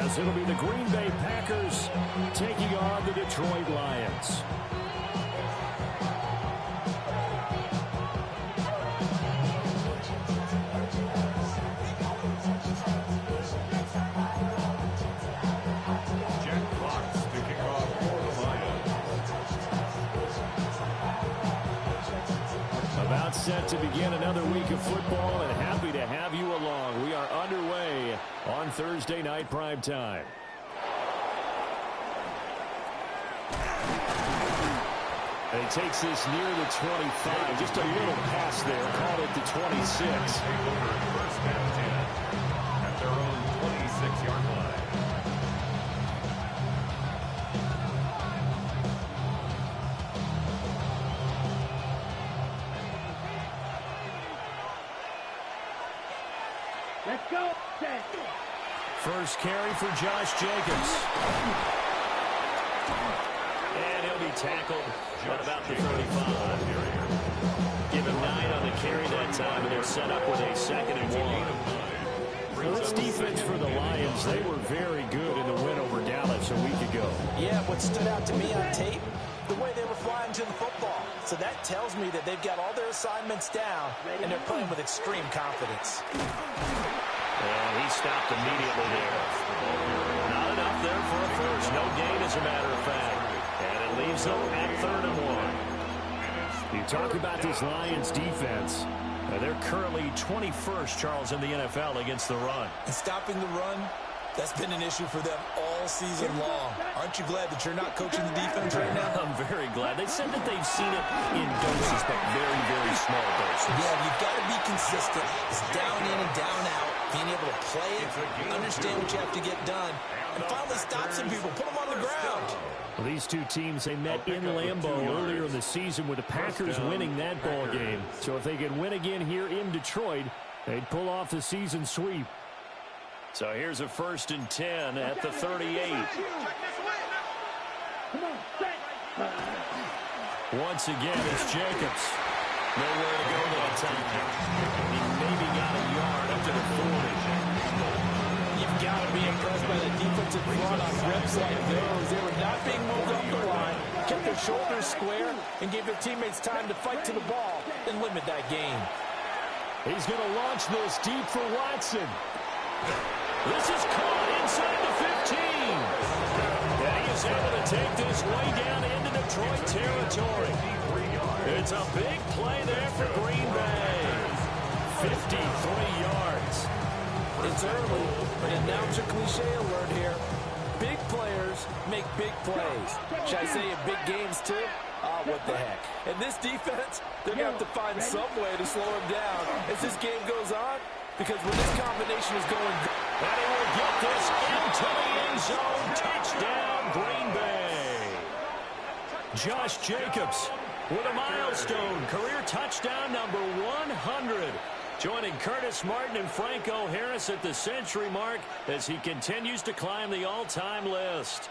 as it'll be the Green Bay Packers taking on the Detroit Lions. About set to begin another week of football, and happy to have you along. We are underway on Thursday night primetime. And he takes this near the 25. Just a little pass there. Called it the 26. First and 10 at their own 26-yard line. Let's go. First carry for Josh Jacobs. And he'll be tackled at about the 35. Give him 9 on the carry that time, and they're set up with a 2nd and 1. Well, this defense for the Lions, they were very good in the win over Dallas a week ago. Yeah, what stood out to me on tape, the way they were flying to the football. So that tells me that they've got all their assignments down, and they're playing with extreme confidence. And he stopped immediately there. Not enough there for a first. No gain, as a matter of fact. And it leaves them at 3rd and 1. You talk about this Lions defense. They're currently 21st, Charles, in the NFL against the run. And stopping the run, that's been an issue for them all season long. Aren't you glad that you're not coaching the defense right now? I'm very glad. They said that they've seen it in doses, but very, very small doses. Yeah, you've got to be consistent. It's down in and down out. Being able to play it, understand what you have to get done, and finally stop some people, put them on the ground. Well, these two teams, they met in Lambeau earlier in the season with the Packers winning that ball game. So if they can win again here in Detroit, they'd pull off the season sweep. So here's a 1st and 10 at the 38. Once again, it's Jacobs. Nowhere to go that time. He maybe got a yard up to the 40. You've got to be impressed by the defensive front on reps like those. They were not being moved up the line, kept their shoulders square, and gave their teammates time to fight to the ball and limit that gain. He's going to launch this deep for Watson. This is caught inside the 15. And he is able to take this way down into Detroit territory. It's a big play there for Green Bay. 53 yards. It's early, but announcer cliche alert here. Big players make big plays. Should I say in big games too? What the heck. And this defense, they're going to have to find some way to slow him down as this game goes on, because when this combination is going, and he will get this into the end zone. Touchdown, Green Bay. Josh Jacobs with a milestone career touchdown number 100. Joining Curtis Martin and Franco Harris at the century mark as he continues to climb the all-time list.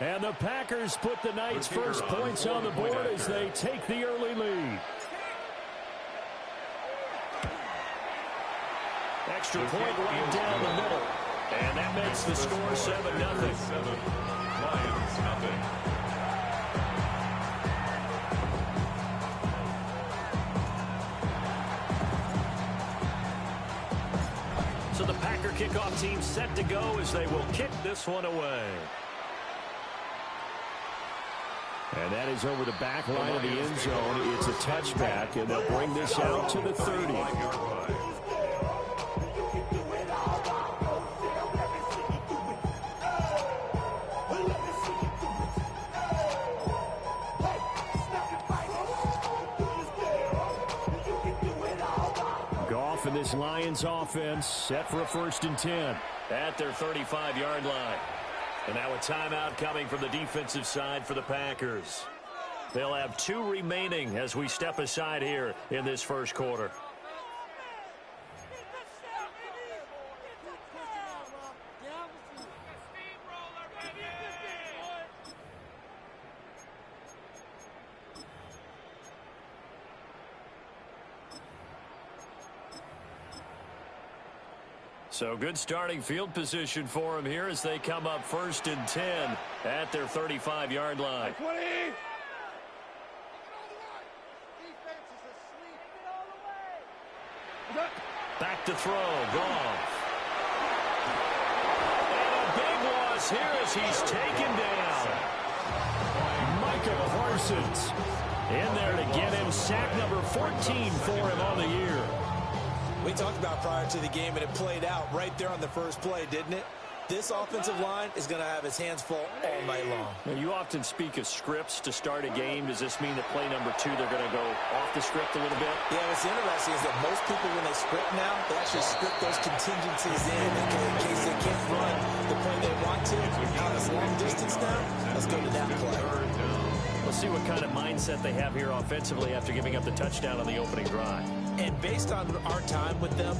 And the Packers put the Knights' first points on the board as they take the early lead. Extra point right down the middle. And that makes the score 7-0. Lions, nothing. So the Packer kickoff team set to go as they will kick this one away. And that is over the back line of the end zone. It's a touchback, and they'll bring this out to the 30. Goff and this Lions offense set for a 1st and 10 at their 35-yard line. And now a timeout coming from the defensive side for the Packers. They'll have 2 remaining as we step aside here in this first quarter. So good starting field position for him here as they come up 1st and 10 at their 35-yard line. 20. Back to throw, Goff. And a big loss here as he's taken down. Micah Parsons in there to get him sack number 14 for him on the year. We talked about prior to the game, and it played out right there on the first play, didn't it? This offensive line is going to have its hands full all night long. Now, you often speak of scripts to start a game. Does this mean that play number 2, they're going to go off the script a little bit? Yeah, what's interesting is that most people, when they script now, they actually script those contingencies in case they can't run the play they want to. Now, this long distance now, let's go to that play. We'll see what kind of mindset they have here offensively after giving up the touchdown on the opening drive. And based on our time with them,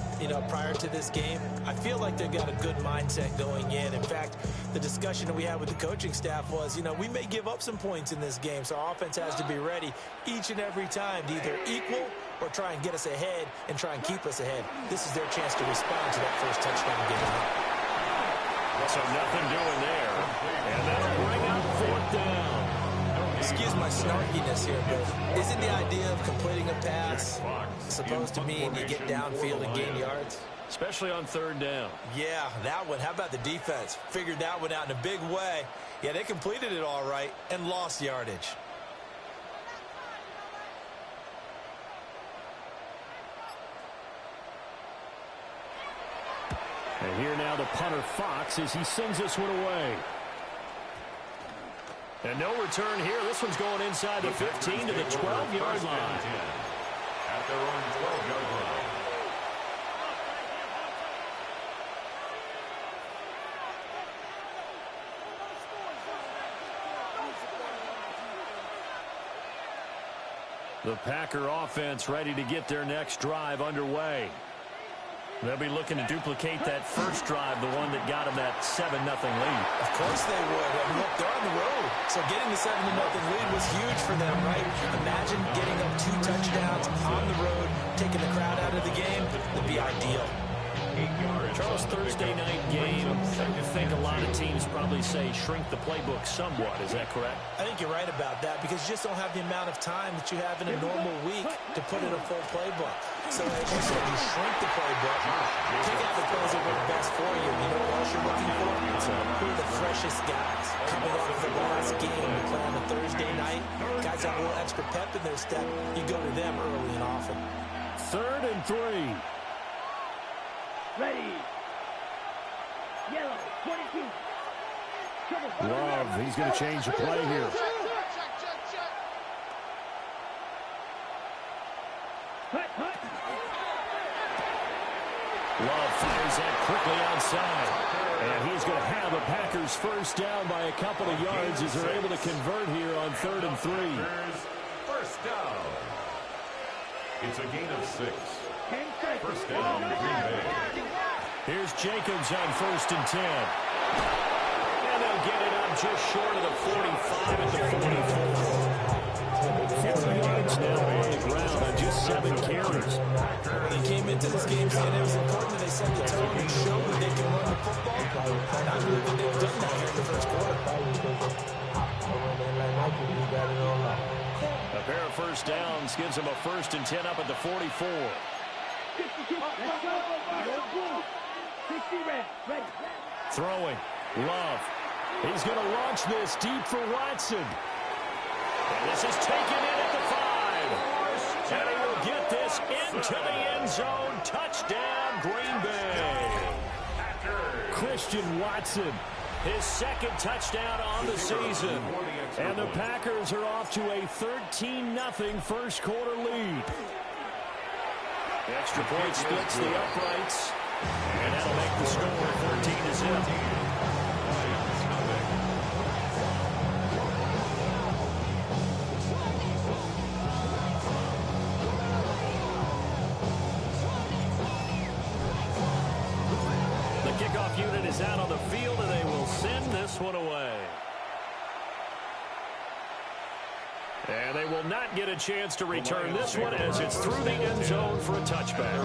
prior to this game, I feel like they've got a good mindset going in. In fact, the discussion that we had with the coaching staff was, we may give up some points in this game, so our offense has to be ready each and every time to either equal or try and get us ahead and try and keep us ahead. This is their chance to respond to that first touchdown given up. So nothing doing there. And that'll bring up 4th down. Excuse my snarkiness here, but isn't the idea of completing a pass supposed to mean you get downfield and gain yards? Especially on 3rd down. Yeah, that one. How about the defense? Figured that one out in a big way. Yeah, they completed it all right and lost yardage. And here now the punter Fox as he sends this one away. And no return here. This one's going inside the 15 to the 12-yard line. At their own 12-yard line. The Packer offense ready to get their next drive underway. They'll be looking to duplicate that first drive, the one that got them that 7-0 lead. Of course they would. I mean, look, they're on the road. So getting the 7-0 lead was huge for them, right? Imagine getting up 2 touchdowns on the road, taking the crowd out of the game. Would be ideal. Charles, Thursday night game, I think a lot of teams probably say shrink the playbook somewhat. Is that correct? I think you're right about that because you just don't have the amount of time that you have in a normal week to put in a full playbook. So as you said, you shrink the playbook, take out the plays that work best for you. You know what else you're looking for? Who are the freshest guys coming off of the last game to play on a Thursday night? Guys have a little extra pep in their step. You go to them early and often. 3rd and 3. Ready. Yellow, 22. Love, he's going to change the play here. Love fires that quickly outside. And he's going to have a Packers first down by a couple of yards as they're able to convert here on 3rd and 3. First down. It's a gain of 6. First down, Green Bay. Here's Jacobs on 1st and 10. And they'll get it up just short of the 45 at the 44. 4 yards now on the ground on just 7 carries. When they came into this game saying it was important that they set the tone and show that they can run the football. I believe that they've done that here in the first quarter. A pair of first downs gives them a 1st and 10 up at the 44. Throwing. Love. He's going to launch this deep for Watson. And this is taken in at the 5. And he will get this into the end zone. Touchdown, Green Bay. Christian Watson, his 2nd touchdown on the season. And the Packers are off to a 13-0 first quarter lead. The extra point splits the uprights. And that'll make the score 13-0. Unit is out on the field, and they will send this one away. And they will not get a chance to return this one as it's through the end zone for a touchback.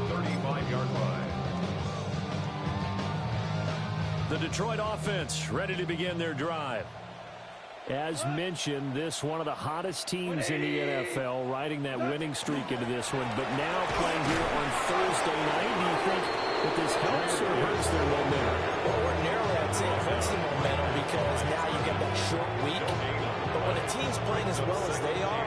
35-yard line. The Detroit offense ready to begin their drive. As mentioned, this one of the hottest teams in the NFL, riding that winning streak into this one, but now playing here on Thursday night. Do you think that this helps or hurts their momentum? Well, ordinarily I'd say it hurts the momentum because now you get that short week. But when a team's playing as well as they are,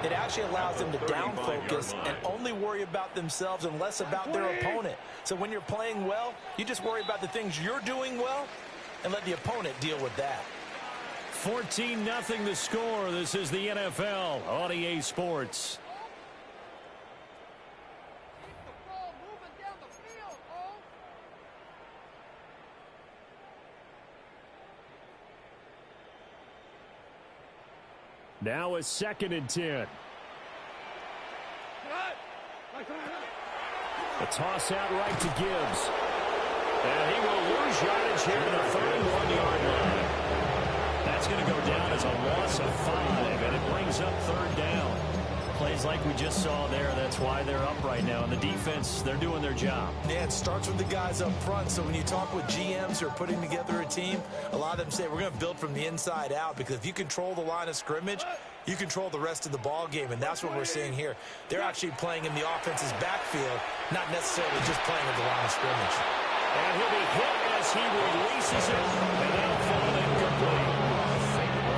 it actually allows them to down focus and only worry about themselves and less about their opponent. So when you're playing well, you just worry about the things you're doing well and let the opponent deal with that. 14-0 the score. This is the NFL on EA Sports. Now a 2nd and 10. A toss out right to Gibbs. And he will lose yardage here at the 31-yard line. That's going to go down as a loss of 5, and it brings up 3rd down. Plays like we just saw there. That's why they're up right now. And the defense, they're doing their job. Yeah, it starts with the guys up front. So when you talk with GMs who are putting together a team, a lot of them say we're going to build from the inside out, because if you control the line of scrimmage, you control the rest of the ball game, and that's what we're seeing here. They're actually playing in the offense's backfield, not necessarily just playing at the line of scrimmage. And he'll be hit as he releases it, and that'll fall incomplete.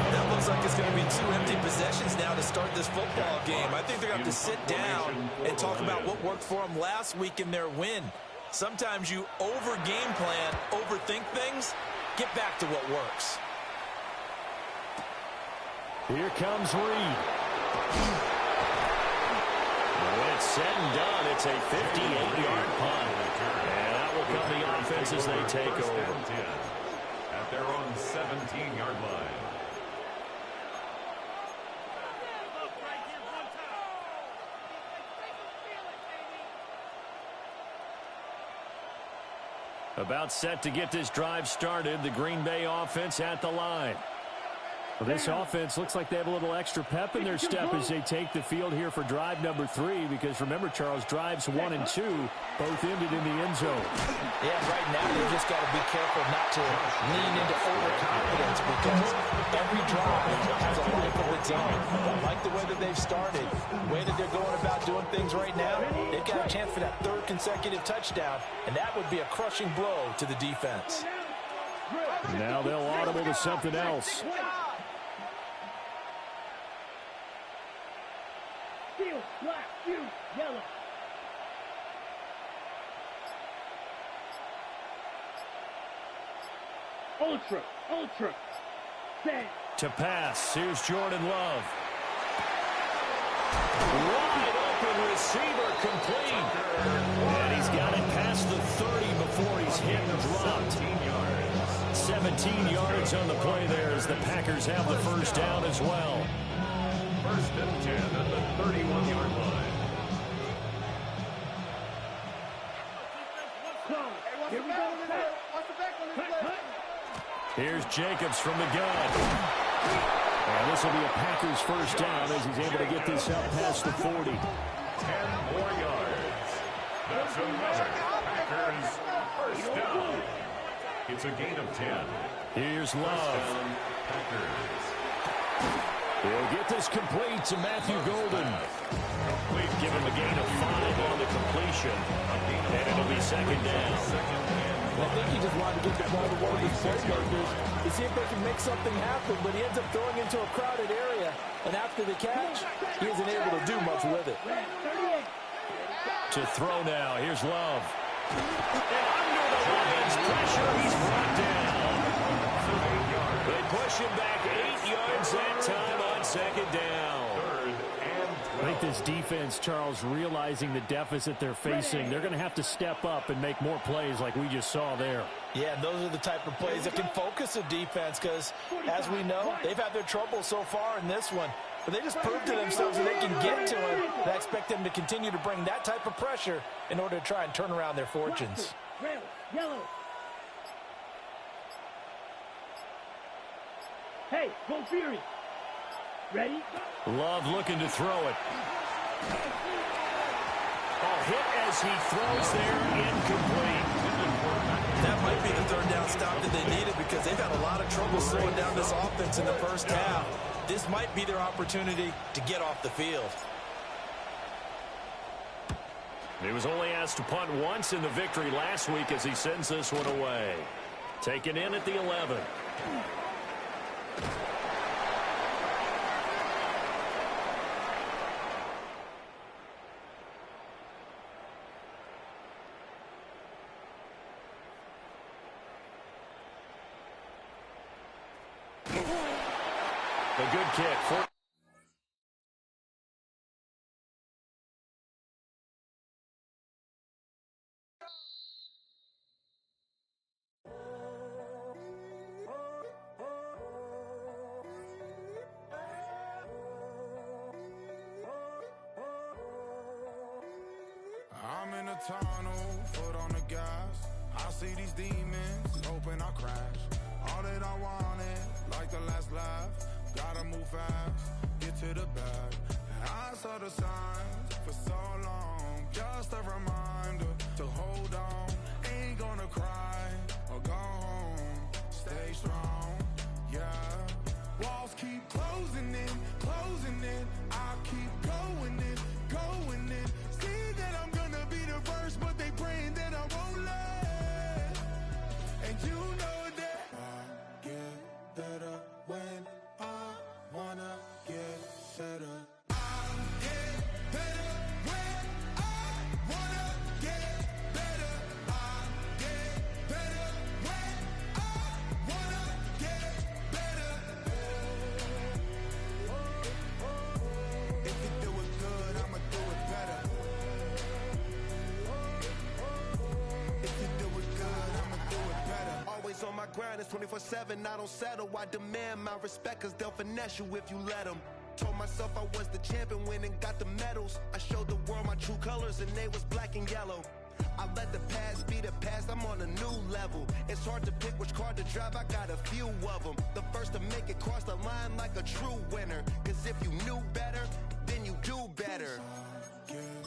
That looks like it's going to be 2 empty possessions now to start this football game. I think they're going to have to sit down and talk about what worked for them last week in their win. Sometimes you over-game plan, overthink things. Get back to what works. Here comes Reed. When it's said and done, it's a 58-yard punt. And that will come the offense as they take over. At their own 17-yard line. About set to get this drive started, the Green Bay offense at the line. Well, this offense looks like they have a little extra pep in their step as they take the field here for drive number 3, because remember, Charles, drives 1 and 2 both ended in the end zone. Yeah, right now you just got to be careful not to lean into overconfidence, because every drive has a life of its own. I like the way that they've started, the way that they're going about doing things right now. They've got a chance for that 3rd consecutive touchdown, and that would be a crushing blow to the defense. Now they'll audible to something else. Black, you, yellow. Ultra. Stand. To pass, here's Jordan Love. Wide open receiver, complete. And he's got it past the 30 before he's hit and dropped. 17 yards on the play there as the Packers have the 1st down as well. 1st and 10 at the 31-yard line. Here we go. Here's Jacobs from the gun. And this will be a Packers 1st down as he's able to get this up past the 40. 10 more yards. That's another Packers 1st down. It's a gain of 10. Here's Love. Packers. He'll get this complete to Matthew Golden. Give him a gain of 5 on the completion. And it'll be 2nd down. I think he just wanted to get the ball to one of his playmakers to see if they can make something happen, but he ends up throwing into a crowded area, and after the catch, he isn't able to do much with it. To throw now, here's Love. And under the Lions' pressure, he's brought down. They push him back 8 yards that time on 2nd down. I think this defense, Charles, realizing the deficit they're facing, they're going to have to step up and make more plays like we just saw there. Yeah, those are the type of plays that can focus a defense because, as we know, they've had their trouble so far in this one. But they just proved to themselves that they can get to him. And I expect them to continue to bring that type of pressure in order to try and turn around their fortunes. Red, yellow. Hey, go Fury. Ready? Love looking to throw it. A hit as he throws there, incomplete. That might be the third down stop that they needed because they've had a lot of trouble slowing down this offense in the first half. This might be their opportunity to get off the field. He was only asked to punt once in the victory last week as he sends this one away. Taken in at the 11. A good kick. I'm in a tunnel, foot on the gas. I see these demons, hoping I crash. All that I wanted, like the last laugh. Gotta move fast, get to the bag. I saw the signs for so long. Just a reminder to hold on. Ain't gonna cry or go home. Stay strong, yeah. Walls keep closing in, closing in. I keep going in, going in. See that I'm gonna be the first, but they praying that I won't let. And you know that I get better when I wanna get better. I get better when I wanna get better. I get better when I wanna get better. If you do it good, I'ma do it better. If you do it good, I'ma do it better. Always on my grind, it's 24/7, I don't settle. I demand my respect, cause they'll finesse you if you let them. Told myself I was the champion, went and got the medals. I showed the world my true colors and they was black and yellow. I let the past be the past, I'm on a new level. It's hard to pick which car to drive, I got a few of them. The first to make it cross the line like a true winner. Cause if you knew better, then you do better.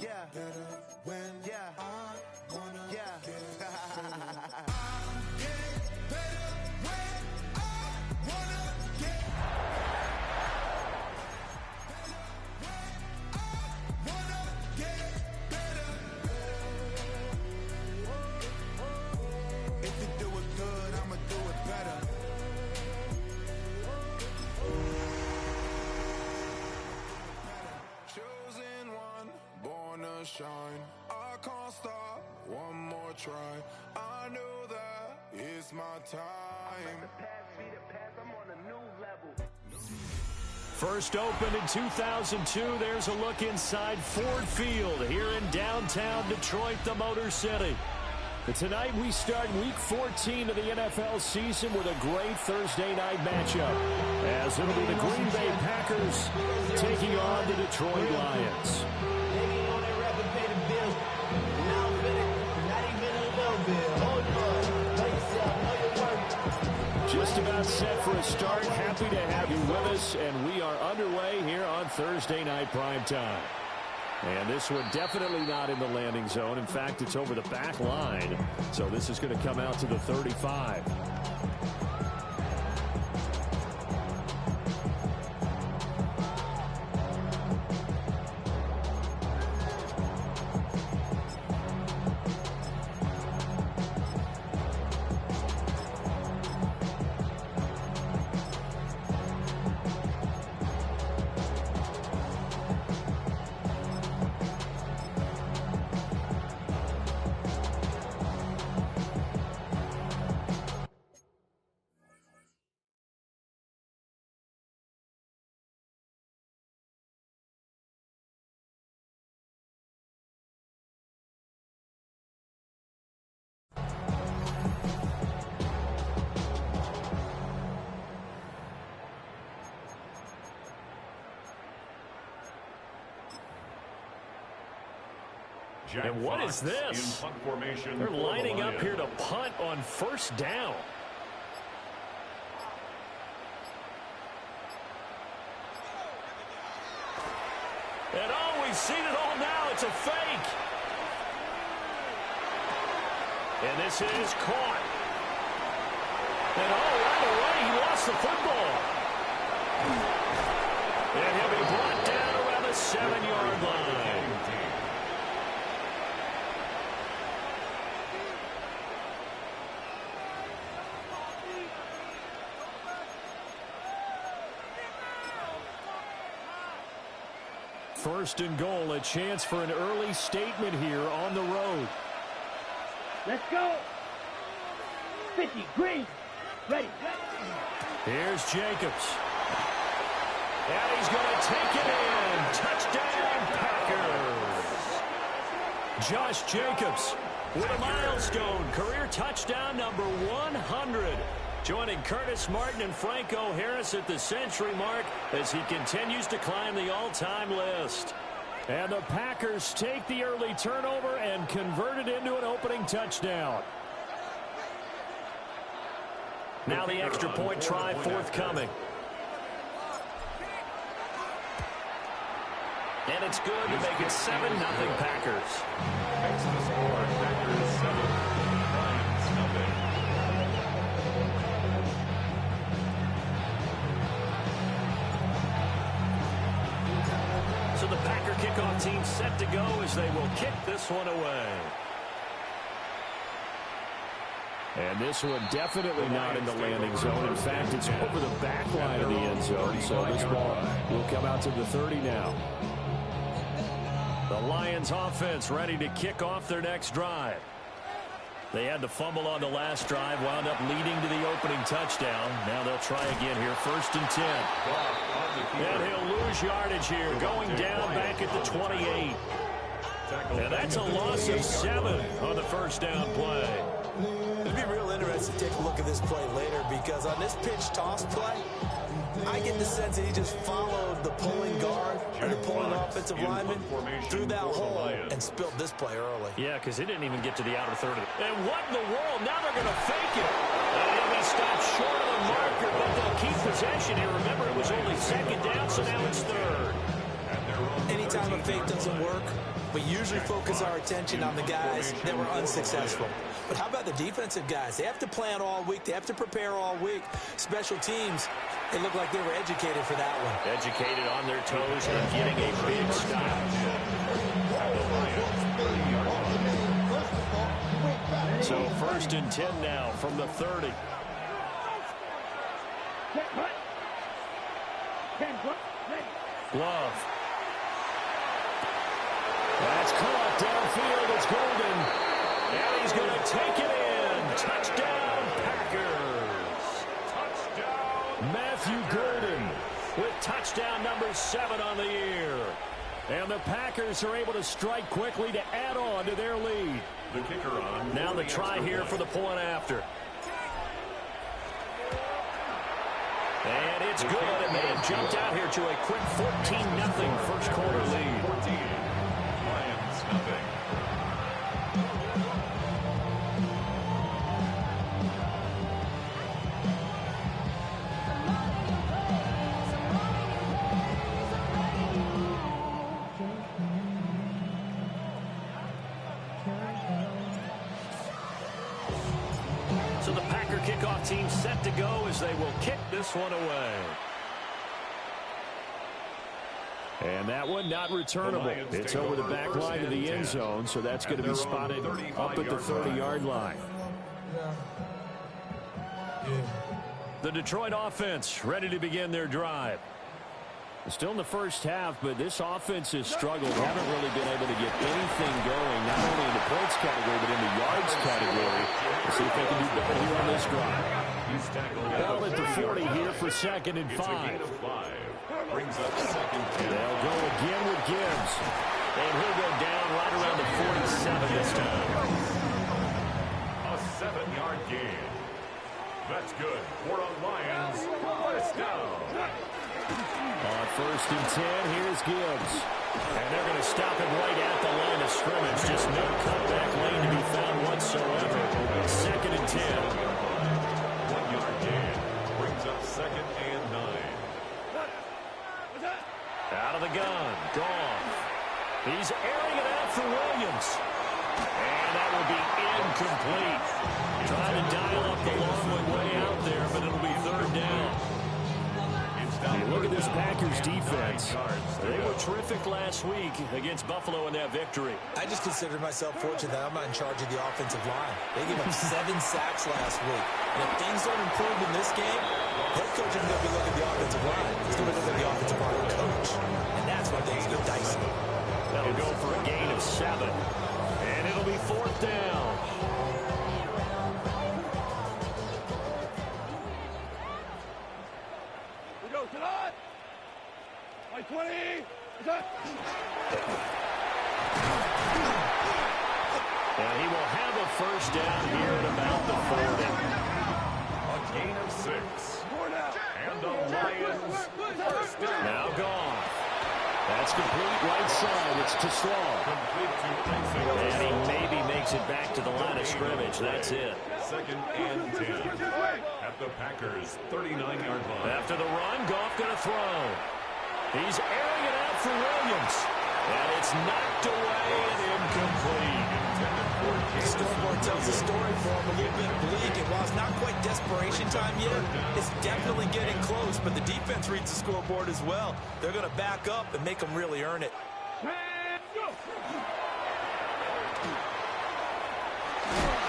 Yeah, better when I wanna get better. I get better when I wanna get better. If you do it good, I'ma do it better. Chosen one, born to shine. I can't stop, one more try. I know that it's my time. First opened in 2002. There's a look inside Ford Field here in downtown Detroit, the Motor City. And tonight we start Week 14 of the NFL season with a great Thursday night matchup, as it'll be the Green Bay Packers taking on the Detroit Lions. Just about set for a start. Happy to have you with us, and we are underway here on Thursday Night Primetime. And this one definitely not in the landing zone. In fact, it's over the back line, so this is going to come out to the 35. And what is this? They're lining up here to punt on first down. And we've seen it all now. It's a fake. And this is caught. And right away, he lost the football. And he'll be brought down around the 7-yard line. First and goal, a chance for an early statement here on the road. Let's go. 50, green. Ready. Here's Jacobs. And he's going to take it in. Touchdown, Packers. Josh Jacobs with a milestone. Career touchdown number 100. Joining Curtis Martin and Franco Harris at the century mark as he continues to climb the all-time list. And the Packers take the early turnover and convert it into an opening touchdown. Now the extra point try forthcoming. And it's good to make it 7-0 Packers. Next to score, Packers 7, Lions nothing. So the Packer kickoff team set to go as they will kick this one away. And this one definitely not in the landing zone. In fact, it's over the back line of the end zone. So this ball will come out to the 30 now. The Lions offense ready to kick off their next drive. They had the fumble on the last drive, wound up leading to the opening touchdown. Now they'll try again here, 1st and 10. And he'll lose yardage here, going down back at the 28. And that's a loss of 7 on the first down play. It'd be real interesting to take a look at this play later, because on this pitch toss play, I get the sense that he just followed the pulling guard or the pulling offensive lineman through that hole and spilled this play early. Yeah, because he didn't even get to the outer third of it. And what in the world? Now they're going to fake it. And he'll be stopped short of the marker, but they'll keep possession here. Remember, it was only 2nd down, so now it's 3rd. Anytime a fake doesn't work, we usually focus our attention on the guys that were unsuccessful. But how about the defensive guys? They have to plan all week. They have to prepare all week. Special teams, it looked like they were educated for that one. Educated on their toes and getting a big stop. So 1st and 10 now from the 30. Glove. That's caught downfield. It's Golden. And he's going to take it in. Touchdown, Packers. Touchdown. Matthew Golden with touchdown number 7 on the year. And the Packers are able to strike quickly to add on to their lead. The kicker on. Now the try here for the point after. And it's good, and they have jumped out here to a quick 14-0 first quarter lead. 14. Lions nothing. So the Packer kickoff team set to go as they will kick this one away. And that one not returnable. It's over the back line of the end zone, so that's going to be spotted up at the 30-yard line. The Detroit offense ready to begin their drive. Still in the first half, but this offense has struggled. Haven't really been able to get anything going, not only in the points category, but in the yards category. We'll see if they can do better here on this drive. Ball at the 40 here for 2nd and 5. Brings up 2nd. They'll go again with Gibbs. And he'll go down right around the 47 this time. A 7-yard gain. That's good for the Lions. First down. On 1st and 10, here's Gibbs. And they're going to stop him right at the line of scrimmage. Just no cutback lane to be found whatsoever. 2nd and 10. 1-yard gain. Brings up 2nd and 9. Out of the gun. Gone. He's airing it out for Williams. And that will be incomplete. Trying to dial up the long way out there, but it'll be third down. Hey, look at this Packers defense. They were terrific last week against Buffalo in that victory. I just consider myself fortunate that I'm not in charge of the offensive line. They gave up 7 sacks last week. And if things don't improve in this game, head coach isn't going to be looking at the offensive line. He's going to be looking at the offensive line coach. And that's why things get dicey. That'll go for a gain of 7. And it'll be fourth down. We go to that. 20. And he will have a first down here at about the 40. A gain of 6. And the Lions first down. Now gone. That's complete right side. It's to Slaw. Complete to Isaiah. And he maybe makes it back to the line of scrimmage. That's it. Second and 10. At the Packers' 39-yard line. After the run, Goff going to throw. He's airing it out for Williams. And it's knocked away and incomplete. The scoreboard tells the story for him a little bit bleak, and while it's not quite desperation time yet, it's definitely getting close, but the defense reads the scoreboard as well. They're going to back up and make them really earn it.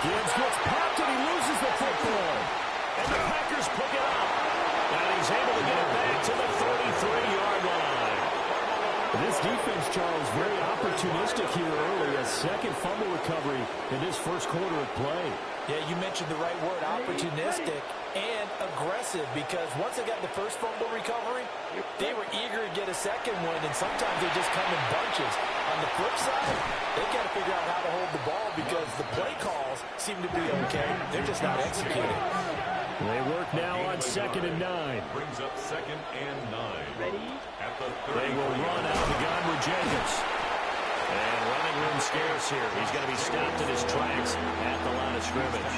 Gibbs gets popped and he loses the football. And the Packers pick it up. And he's able to get it back to the 33-yard line. This defense, Charles, very opportunistic here early. A second fumble recovery in this first quarter of play. Yeah, you mentioned the right word, opportunistic and aggressive, because once they got the first fumble recovery, they were eager to get a second one, and sometimes they just come in bunches. On the flip side, they've got to figure out how to hold the ball because the play calls seem to be okay. They're just not executing. They work now on 2nd and 9. Brings up 2nd and 9. At the 30. They will run out of the gun with Jacobs. And running room scarce here. He's going to be stopped in his tracks at the line of scrimmage.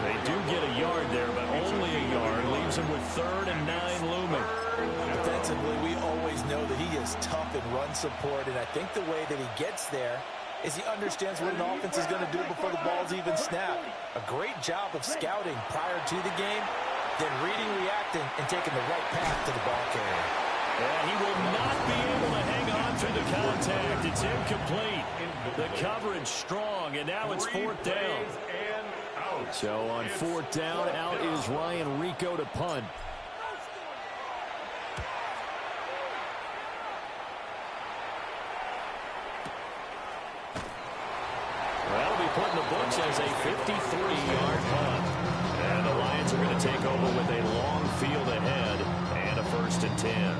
They do get a yard there, but only a yard. Leaves him with 3rd and 9 looming. Defensively, we always know that he is tough in run support, and I think the way that he gets there is he understands what an offense is going to do before the ball's even snapped. A great job of scouting prior to the game, then reading, reacting, and taking the right path to the ball carrier. And he will not be able to hang on through the contact. It's incomplete. The coverage strong, and now it's 4th down. So on 4th down, out is Ryan Rico to punt. That'll be put in the books as a 53-yard punt. And the Lions are going to take over with a long field ahead and a 1st and 10.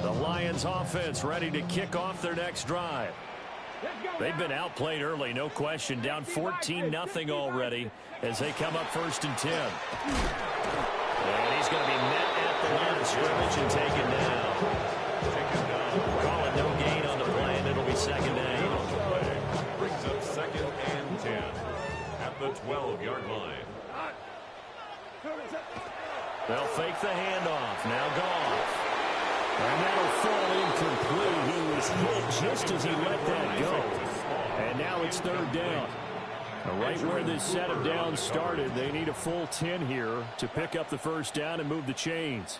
The Lions offense ready to kick off their next drive. They've been outplayed early, no question. Down 14-0 already as they come up 1st and 10. And he's going to be met at the line of scrimmage and taken down. Call it no gain on the play, and it'll be 2nd down. Brings up 2nd and 10 at the 12-yard line. They'll fake the handoff. Now Goff. And that'll fall incomplete. He was hit just as he let that go. And now it's 3rd down. Right where this set of downs started, they need a full 10 here to pick up the 1st down and move the chains.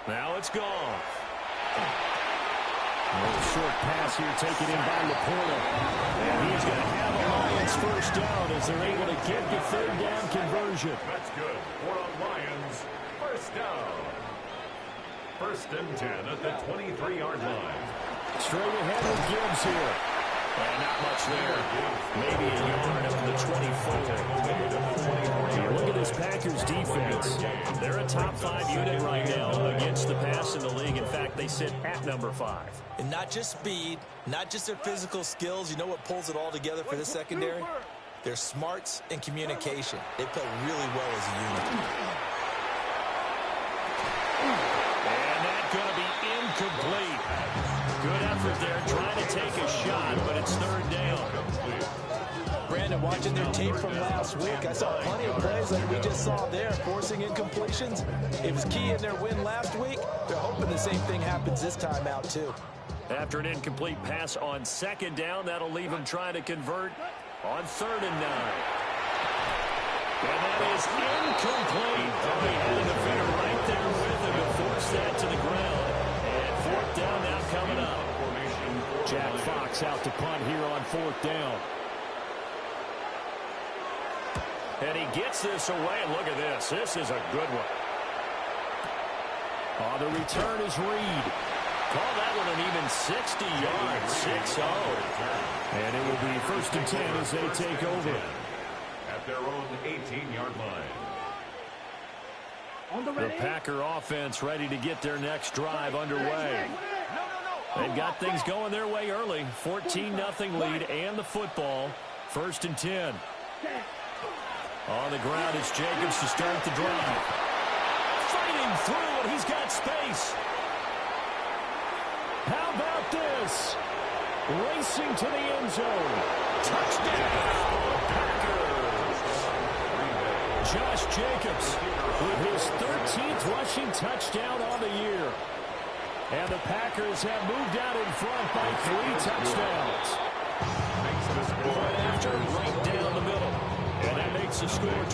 Now it's gone. A short pass here taken in by Laporta. And he's going to have a Lions 1st down as they're able to get the 3rd down conversion. That's good for a Lions 1st down. 1st and 10 at the 23-yard line. Straight ahead with Gibbs here. And not much there. Maybe a yard up to the 24. Look at this Packers defense. They're a top 5 unit right now against the pass in the league. In fact, they sit at number 5. And not just speed, not just their physical skills. You know what pulls it all together for the secondary? Their smarts and communication. They play really well as a unit. And that's going to be incomplete. Good effort there trying to take a shot, but it's 3rd down. Brandon, watching their tape from last week, I saw plenty of plays like we just saw there, forcing incompletions. It was key in their win last week. They're hoping the same thing happens this time out, too. After an incomplete pass on second down, that'll leave him trying to convert on 3rd and 9. And that is incomplete. Oh, he had a defender right there with him to force that to the ground. And 4th down now coming up. Jack Fox out to punt here on 4th down. And he gets this away, and look at this. This is a good one. Oh, the return is Reed. Call that one an even 60 yards, 6-0. And it will be 1st and 10 as they take over. At their own 18-yard line. The Packer offense ready to get their next drive underway. They've got things going their way early. 14-0 lead and the football. 1st and 10. On the ground is Jacobs to start the drive. Fighting through, and he's got space. How about this? Racing to the end zone. Touchdown, Packers. Josh Jacobs with his 13th rushing touchdown on the year. And the Packers have moved out in front by 3 touchdowns. Right after, right down the middle. And that makes the score 21-0.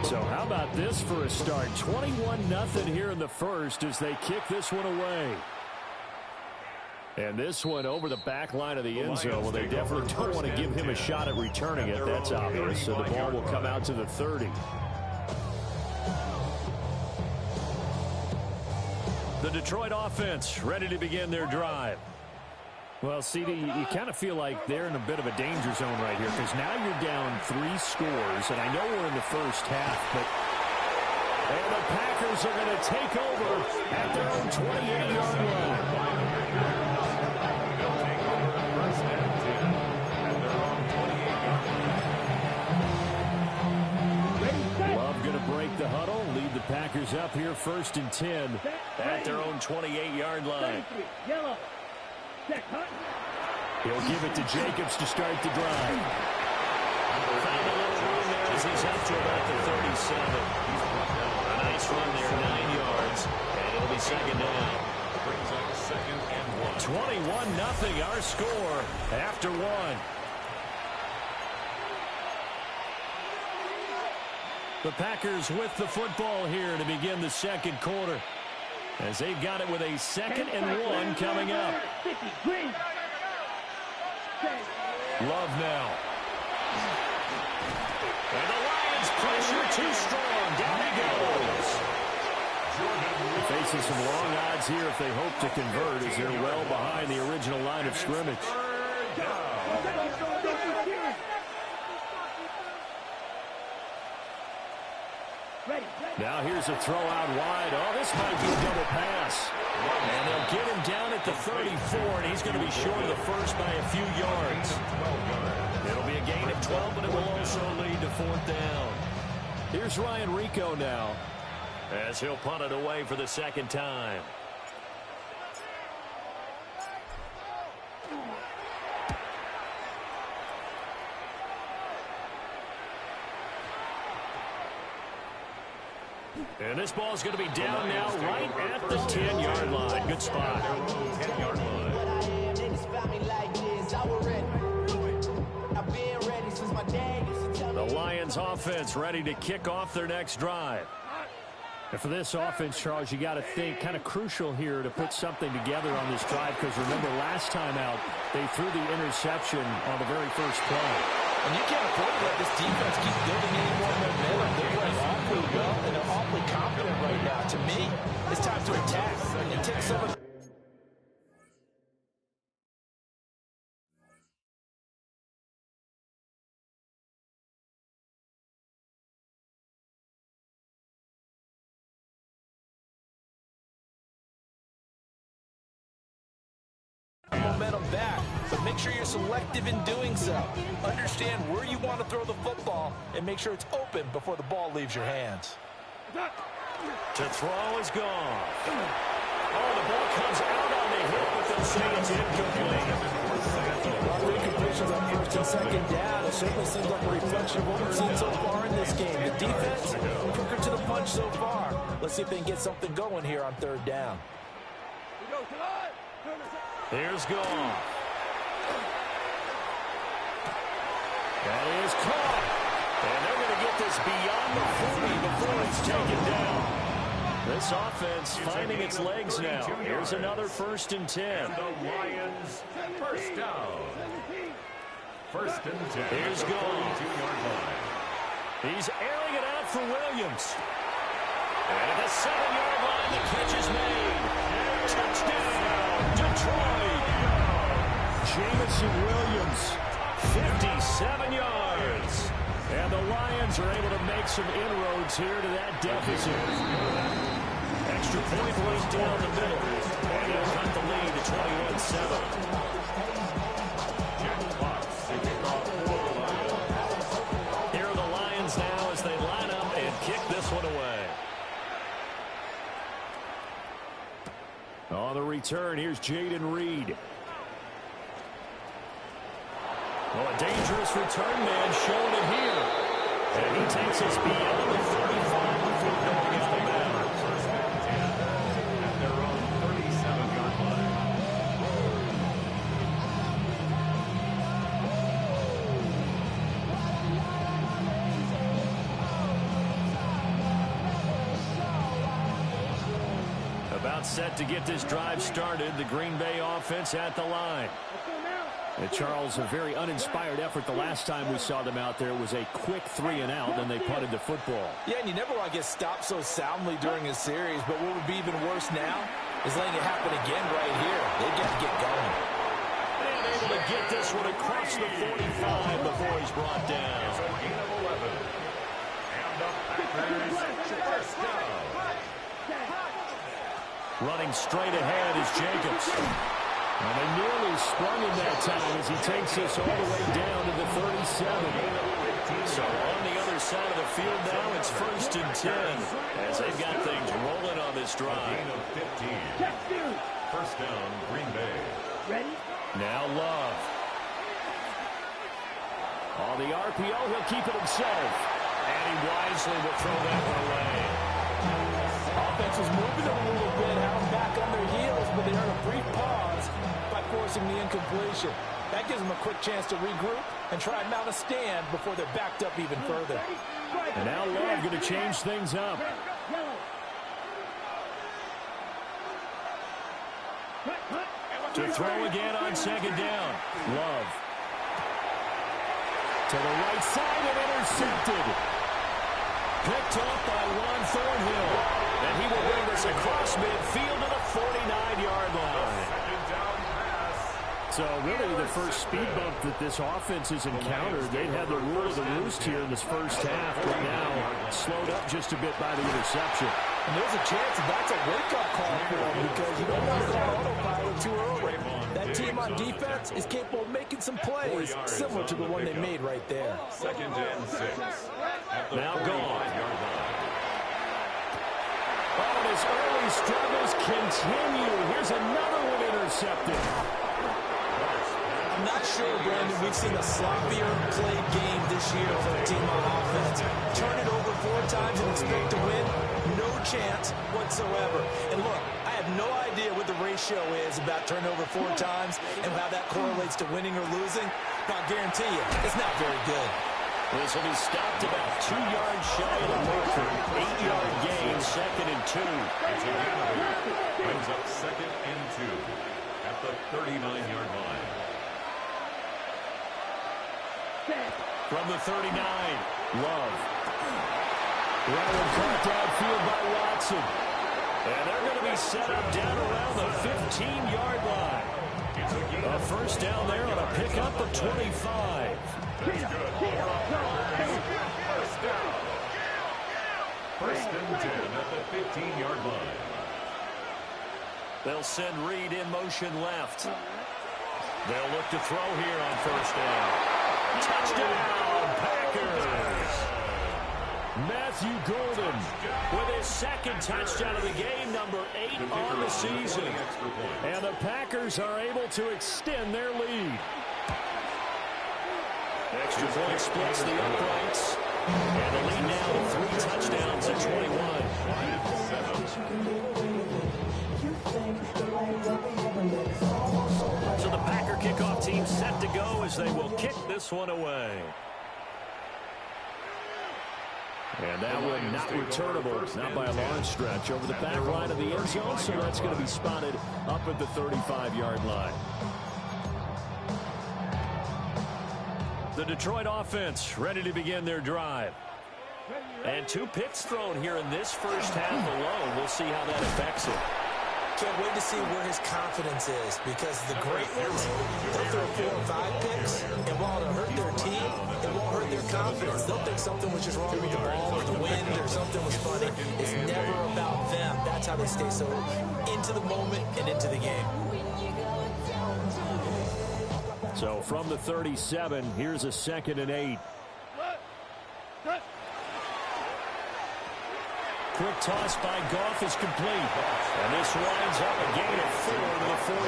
So how about this for a start? 21-0 here in the first as they kick this one away. And this one over the back line of the end zone. Well, they definitely don't want to give him a shot at returning it. That's obvious. So the ball will come out to the 30. The Detroit offense ready to begin their drive. Well, CD, you kind of feel like they're in a bit of a danger zone right here because now you're down 3 scores, and I know we're in the first half, but and the Packers are going to take over at their own 28-yard line. Love going to break the huddle, lead the Packers up here 1st and 10 at their own 28-yard line. He'll give it to Jacobs to start the drive. Found a little room there as he's up to about the 37. A nice run there, 9 yards, and it'll be 2nd down. Brings up 2nd and 1. 21-0 our score after 1. The Packers with the football here to begin the 2nd quarter, as they've got it with a 2nd and 1 coming up. Love now. And the Lions pressure too strong. Down he goes. Facing some long odds here if they hope to convert as they're well behind the original line of scrimmage. Now here's a throw out wide. Oh, this might be a double pass. And they'll get him down at the 34, and he's going to be short of the first by a few yards. It'll be a gain of 12, but it will also lead to 4th down. Here's Ryan Rico now, as he'll punt it away for the 2nd time. And this ball is going to be down now right at the 10-yard line. Good spot. 10-yard line. The Lions offense ready to kick off their next drive. And for this offense, Charles, you got to think kind of crucial here to put something together on this drive because remember last time out they threw the interception on the very first play. And you can't afford to let this defense keep building any more momentum. They're playing awfully well, and they're awfully confident right now. To me, it's time to attack and take some of momentum back, but make sure you're selective in doing so. Understand where you want to throw the football and make sure it's open before the ball leaves your hands. To throw is gone. Oh, the ball comes out on the hit, but they'll say it's incomplete. A lot of incompletions on first and second down. It certainly seems like a reflection of what we've seen so far in this game. The defense, quicker to the punch so far. Let's see if they can get something going here on third down. Here's Goff. That is caught. And they're going to get this beyond the 40 before it's taken down. This offense finding its legs now. Here's another 1st and 10. And the Lions, first down. 1st and 10. Here's Goff. He's airing it out for Williams. And at the 7-yard line, the catch is made. Touchdown, Detroit. Jameson Williams, 57 yards. And the Lions are able to make some inroads here to that deficit. Extra point was down the middle. And they'll cut the lead to 21-7. Here are the Lions now as they line up and kick this one away. On the return, here's Jaden Reed. Well, a dangerous return man showing it here. And he takes us beyond the 35 before going out of bounds. At their own 37-yard line. About set to get this drive started, the Green Bay offense at the line. And Charles, a very uninspired effort the last time we saw them out there. It was a quick 3-and-out, then they punted the football. Yeah, and you never want to get stopped so soundly during a series, but what would be even worse now is letting it happen again right here. They've got to get going. And able to get this one across the 45 before he's brought down. It's a gain of 11. And the Packers, first down. Running straight ahead is Jacobs. And they nearly sprung him that time as he takes us all the way down to the 37. So on the other side of the field now, it's 1st and 10 as they've got things rolling on this drive. Gain of 15. First down, Green Bay. Now Love. On the RPO, he'll keep it himself. And he wisely will throw that one away. Offense was moving a little bit, out back on their heels, but they earned a brief pause by forcing the incompletion. That gives them a quick chance to regroup and try and mount a stand before they're backed up even further. And now Love going to change things up. To throw again on 2nd down. Love. To the right side and intercepted. Picked off by Juan Thornhill. And he will bring this across midfield to the 49-yard line. So really the first speed bump that this offense has encountered. They'd had the rule of the roost here in this first half, but now slowed up just a bit by the interception. And there's a chance that's a wake-up call for them because you don't want to call autopilot too early. That team on defense is capable of making some plays similar to the one they made right there. 2nd and 6. Now gone. Oh, his early struggles continue. Here's another one intercepted. I'm not sure, Brandon, we've seen a sloppier played game this year for a team on offense. Turn it over 4 times and expect to win? No chance whatsoever. And look, I have no idea what the ratio is about turnover 4 times and how that correlates to winning or losing. But I'll guarantee you, it's not very good. This will be stopped about 2 yards shy of the marker. 8-yard gain, 2nd and 2. It's a gain of 8. Brings up 2nd and 2 at the 39-yard line. From the 39, Love. Running caught downfield by Watson. And they're going to be set up down around the 15-yard line. A first down there on a pickup of 25. That's good. First down. 1st and 10 at the 15-yard line. They'll send Reed in motion left. They'll look to throw here on 1st down. Touchdown, Packers. Matthew Golden with his second touchdown of the game, number 8 on the season. And the Packers are able to extend their lead. Extra point splits the uprights. And the lead now to 3 touchdowns at 21. So the Packer kickoff team set to go as they will kick this one away. And that one not returnable, not by a long stretch, over the back line of the end zone, so that's going to be spotted up at the 35-yard line. The Detroit offense ready to begin their drive. And 2 picks thrown here in this first half alone. We'll see how that affects it. Can't wait to see where his confidence is, because the great ones, they'll throw 4 or 5 picks, and while it'll hurt their team, it won't hurt their confidence. They'll think something was just wrong with the ball or the wind or something was funny. It's never about them. That's how they stay so into the moment and into the game. So from the 37, here's a 2nd and 8. Quick toss by Goff is complete. And this winds up a gain of 4 to the 41.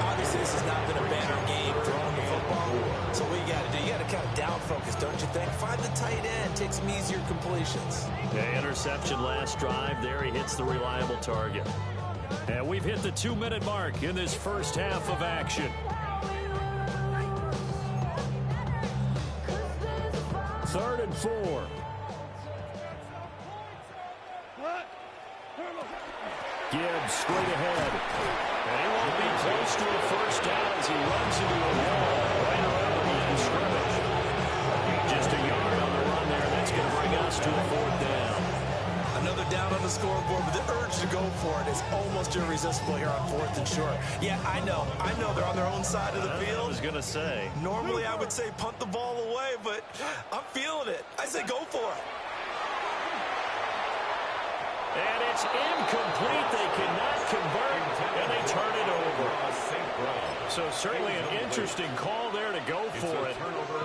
Obviously, this has not been a banner game throwing the football. So what you got to do, you got to kind of down focus, don't you think? Find the tight end, take some easier completions. The interception last drive. There he hits the reliable target. And we've hit the 2-minute mark in this first half of action. 3rd and 4. Gibbs straight ahead. And he won't be close to a first down as he runs into a wall right around the line of scrimmage. Just a yard on the run there, and that's going to bring us to a 4th down. Another down on the scoreboard, but the urge to go for it is almost irresistible here on 4th and short. Yeah, I know they're on their own side of the field. I was going to say. Normally I would say punt the ball away, but I'm feeling it. I say go for it. And it's incomplete. They cannot convert, and they turn it over. So certainly an interesting call there to go for it.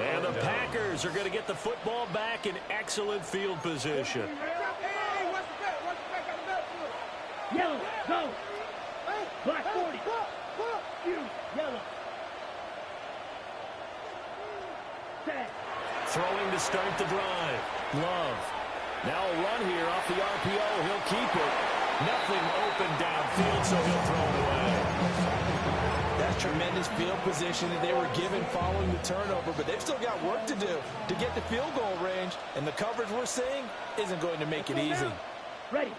And the Packers are going to get the football back in excellent field position. Yellow, go. Black 40. You, yellow. Set. Throwing to start the drive. Love. Now a run here off the RPO. He'll keep it. Nothing open downfield, so he'll throw it away. That's tremendous field position that they were given following the turnover, but they've still got work to do to get the field goal range, and the coverage we're seeing isn't going to make it easy. Ready.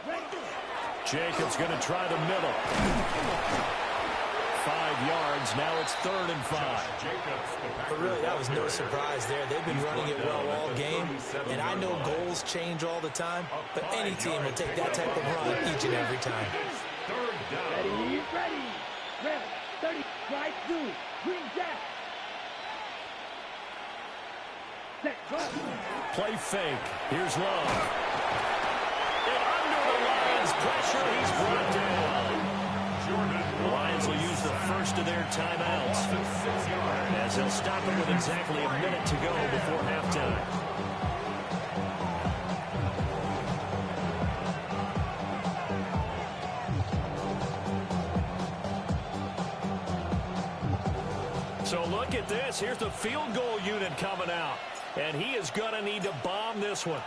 Jacobs going to try the middle. 5 yards. Now it's 3rd and 5. But really, that was no surprise there. They've been running it well all game, and I know goals change all the time, but any team will take that type of run each and every time. Ready. 30, right, 2, green jack. Set, go. Play fake. Here's Love. And under the Lions' pressure, he's brought down. The Lions will use the first of their timeouts as they'll stop it with exactly a minute to go before halftime. So look at this. Here's the field goal unit coming out. And he is going to need to bomb this one.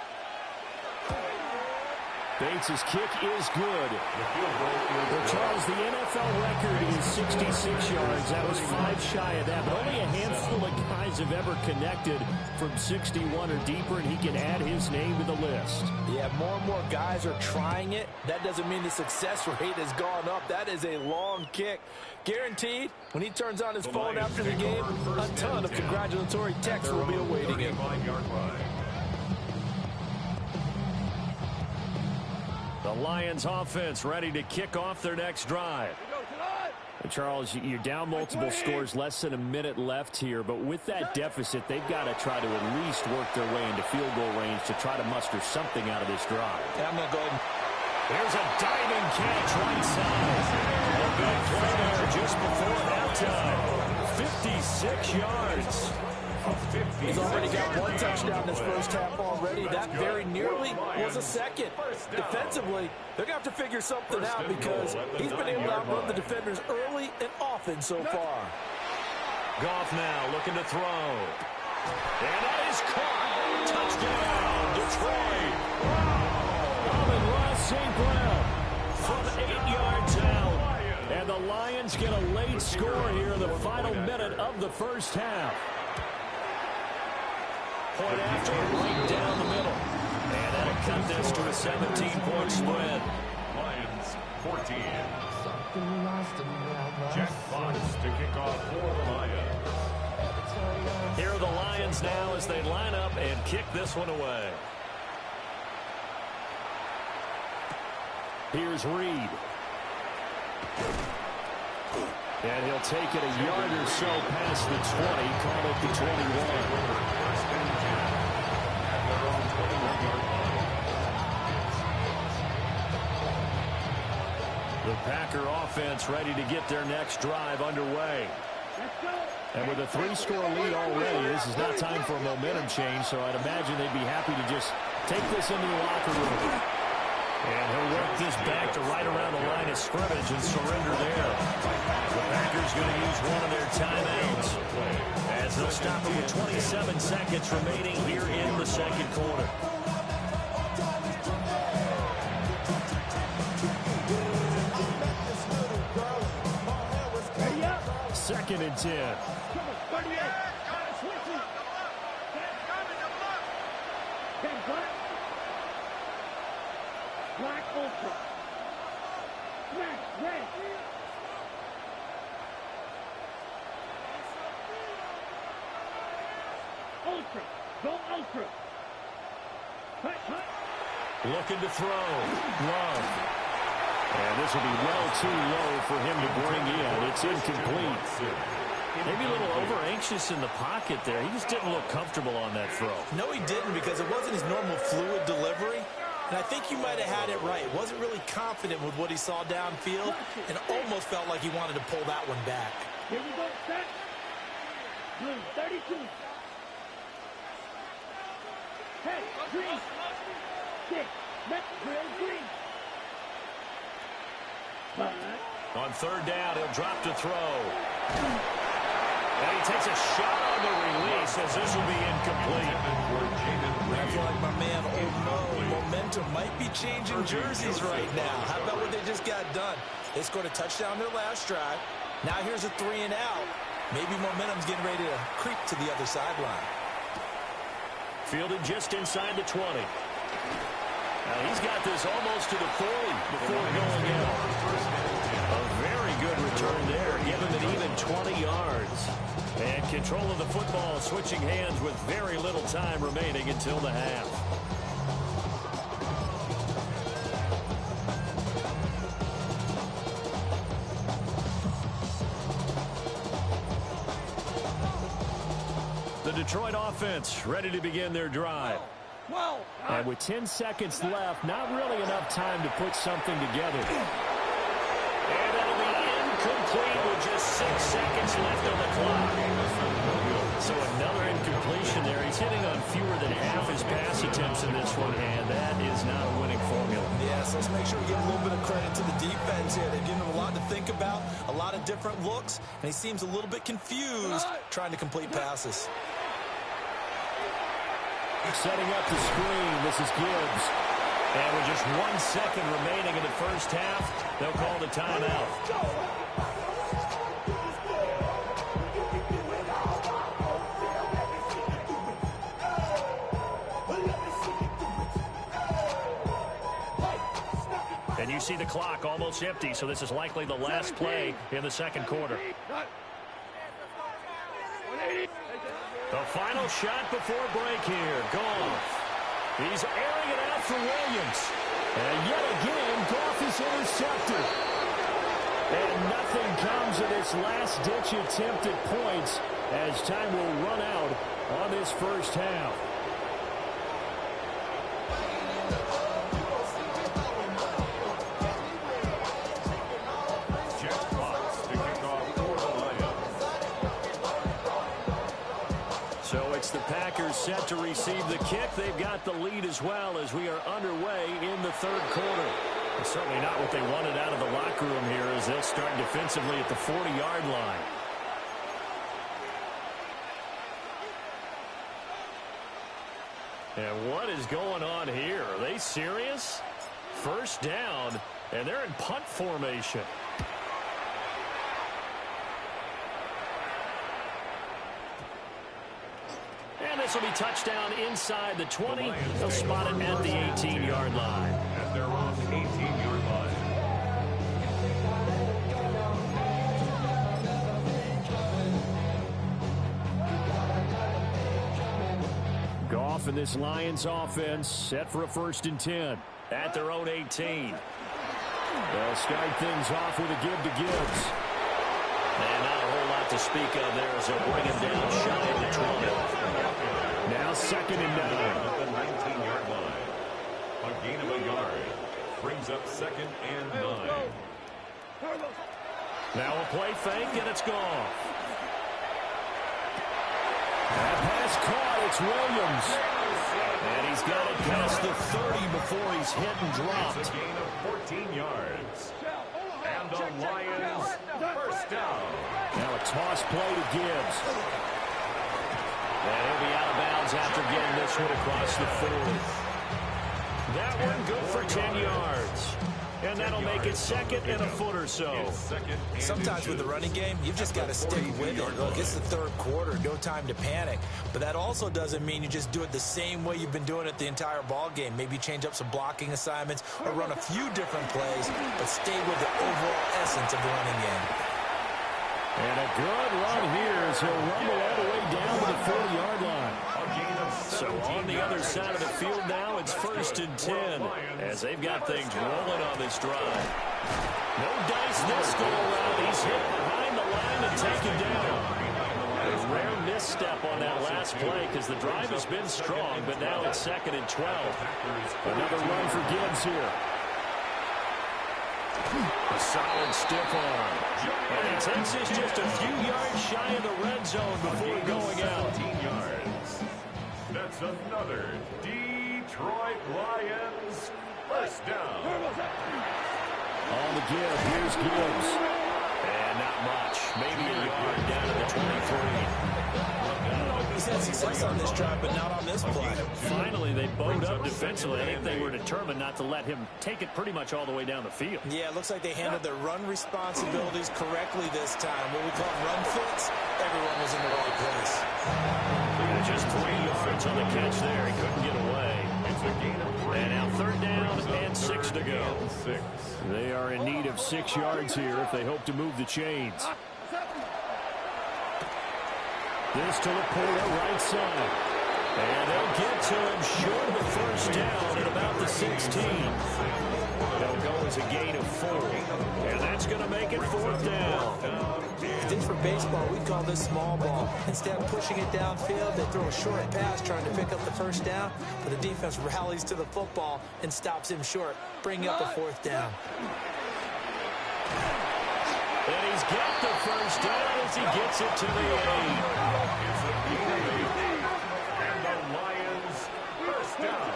Bates' kick is good. Well, Charles, the NFL record is 66 yards. That was 5 shy of that. But only a handful of guys have ever connected from 61 or deeper, and he can add his name to the list. Yeah, more and more guys are trying it. That doesn't mean the success rate has gone up. That is a long kick. Guaranteed, when he turns on his phone after the game, a ton of congratulatory texts will be awaiting him. The Lions offense ready to kick off their next drive. And Charles, you're down multiple scores, less than a minute left here, but with that deficit, they've got to try to at least work their way into field goal range to try to muster something out of this drive. Yeah, I'm going to go ahead. There's a diving catch right side. A big play there just before halftime. 56 yards. He's already got one touchdown this first half already. That very nearly was a second. Defensively, they're going to have to figure something out because he's been able to outrun the defenders early and often so far. Goff now looking to throw. And that is caught. Touchdown, Detroit. Amon-Ra St. Brown from 8 yards out. And the Lions get a late score here in the final minute of the first half. Point after, right down the middle. And that'll cut this to a 17-point spread. Lions 14. Jack Fox to kick off for the Lions. Here are the Lions now as they line up and kick this one away. Here's Reed. And he'll take it a yard or so past the 20, call it the 21. The Packer offense ready to get their next drive underway. And with a 3-score lead already, this is not time for a momentum change, so I'd imagine they'd be happy to just take this into the locker room. And he'll work this back to right around the line of scrimmage and surrender there. The Packers going to use one of their timeouts as they'll stop it with 27 seconds remaining here in the second quarter. Second and 10. Black Ultra. Black Red. Ultra. Go Ultra. Hut, hut. Looking to throw. Love. And this will be well too low for him to bring in. It's incomplete. Maybe a little over-anxious in the pocket there. He just didn't look comfortable on that throw. No, he didn't, because it wasn't his normal fluid delivery. And I think you might have had it right. Wasn't really confident with what he saw downfield and almost felt like he wanted to pull that one back. Here we go, set. Blue 32. Head, green. Six, left, grill, green. On third down, he'll drop to throw. And he takes a shot on the release as this will be incomplete. I feel like my man, Old Mo, momentum might be changing jerseys right now. How about what they just got done? They scored a touchdown their last drive. Now here's a 3 and out. Maybe momentum's getting ready to creep to the other sideline. Fielded just inside the 20. Now he's got this almost to the 40 before going in. A very good return there. Give him an even 20 yards. And control of the football switching hands with very little time remaining until the half. The Detroit offense ready to begin their drive. And with 10 seconds left, not really enough time to put something together. And that'll be incomplete with just 6 seconds left on the clock. So another incompletion there. He's hitting on fewer than half his pass attempts in this one, and that is not a winning formula. Yes, let's make sure we give a little bit of credit to the defense here. They've given him a lot to think about, a lot of different looks, and he seems a little bit confused trying to complete passes. Setting up the screen, this is Gibbs. And with just 1 second remaining in the first half, they'll call the timeout. And you see the clock almost empty, so this is likely the last play in the second quarter. The final shot before break here. Goff. He's airing it out for Williams. And yet again, Goff is intercepted. And nothing comes of this last-ditch attempt at points as time will run out on this first half. So Packers set to receive the kick. They've got the lead as well as we are underway in the third quarter. It's certainly not what they wanted out of the locker room here as they'll start defensively at the 40-yard line. And what is going on here? Are they serious? First down, and they're in punt formation. And this will be touchdown inside the 20. They'll spot it at the 18-yard line. At their own 18-yard line. Goff and this Lions offense set for a 1st and 10 at their own 18. They'll start things off with a give to Gibbs. And not a whole lot to speak of there as they'll bring him down shy of the 20. Now 2nd and 9. At the 19-yard line. A gain of a yard. Brings up 2nd and 9. Now a play fake, and it's gone. That pass caught. It's Williams. And he's got it past the 30 before he's hit and dropped. It's a gain of 14 yards. And the Lions, first down. Now a toss play to Gibbs. And he'll be out of bounds after getting this one across the 40. That one good for 10 yards. And that'll make it 2nd and a foot or so. Sometimes with the running game, you've just got to stick with it. Look, it's the third quarter, no time to panic. But that also doesn't mean you just do it the same way you've been doing it the entire ball game. Maybe change up some blocking assignments or run a few different plays, but stay with the overall essence of the running game. And a good run here as he'll rumble all the way down to the 40-yard line. So on the other side of the field now, it's 1st and 10 as they've got things rolling on this drive. No dice this go around. He's hit behind the line and taken down. A rare misstep on that last play because the drive has been strong, but now it's 2nd and 12. Another run for Gibbs here. A solid stiff arm. And he takes this just a few yards shy of the red zone before going out. 17 yards. That's another Detroit Lions first down. On the give, here's Gibbs. And not much. Maybe a yard down to the 23. He's had success on this drive, but not on this play. Finally, they bowed up defensively. I think they were determined not to let him take it pretty much all the way down the field. Yeah, it looks like they handled their run responsibilities correctly this time. What we call run fits, everyone was in the right place. And just 3 yards on the catch there. He couldn't get away. And now 3rd down and 6 to go. They are in need of 6 yards here if they hope to move the chains. This to Laporta, right side. And they'll get to him short of the 1st down at about the 16. They'll go as a gain of 4. And that's going to make it 4th down. If this were baseball, we'd call this small ball. Instead of pushing it downfield, they throw a short pass trying to pick up the 1st down, but the defense rallies to the football and stops him short, bringing up a 4th down. And he's got the 1st down as he gets it to the 8. It's a gain of 8. And the Lions first down.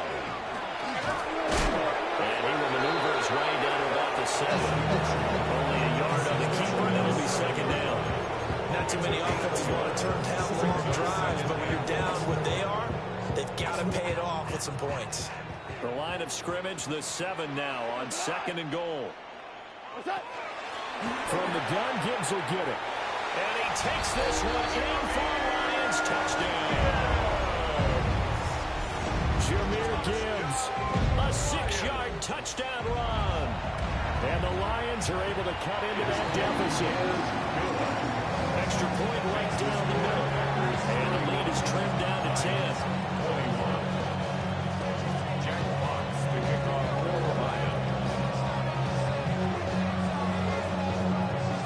And he will maneuver his way down to about the 7. Only a yard on the keeper, and it'll be 2nd down. Not too many offenses want to turn down long drives, but when you're down what they are, they've got to pay it off with some points. The line of scrimmage, the 7 now on 2nd and goal. From the gun, Gibbs will get it. And he takes this one in for a Lions touchdown. Jahmyr Gibbs, A 6-yard touchdown run. and the Lions are able to cut into that deficit. Extra point right down the middle. And the lead is trimmed down to 10.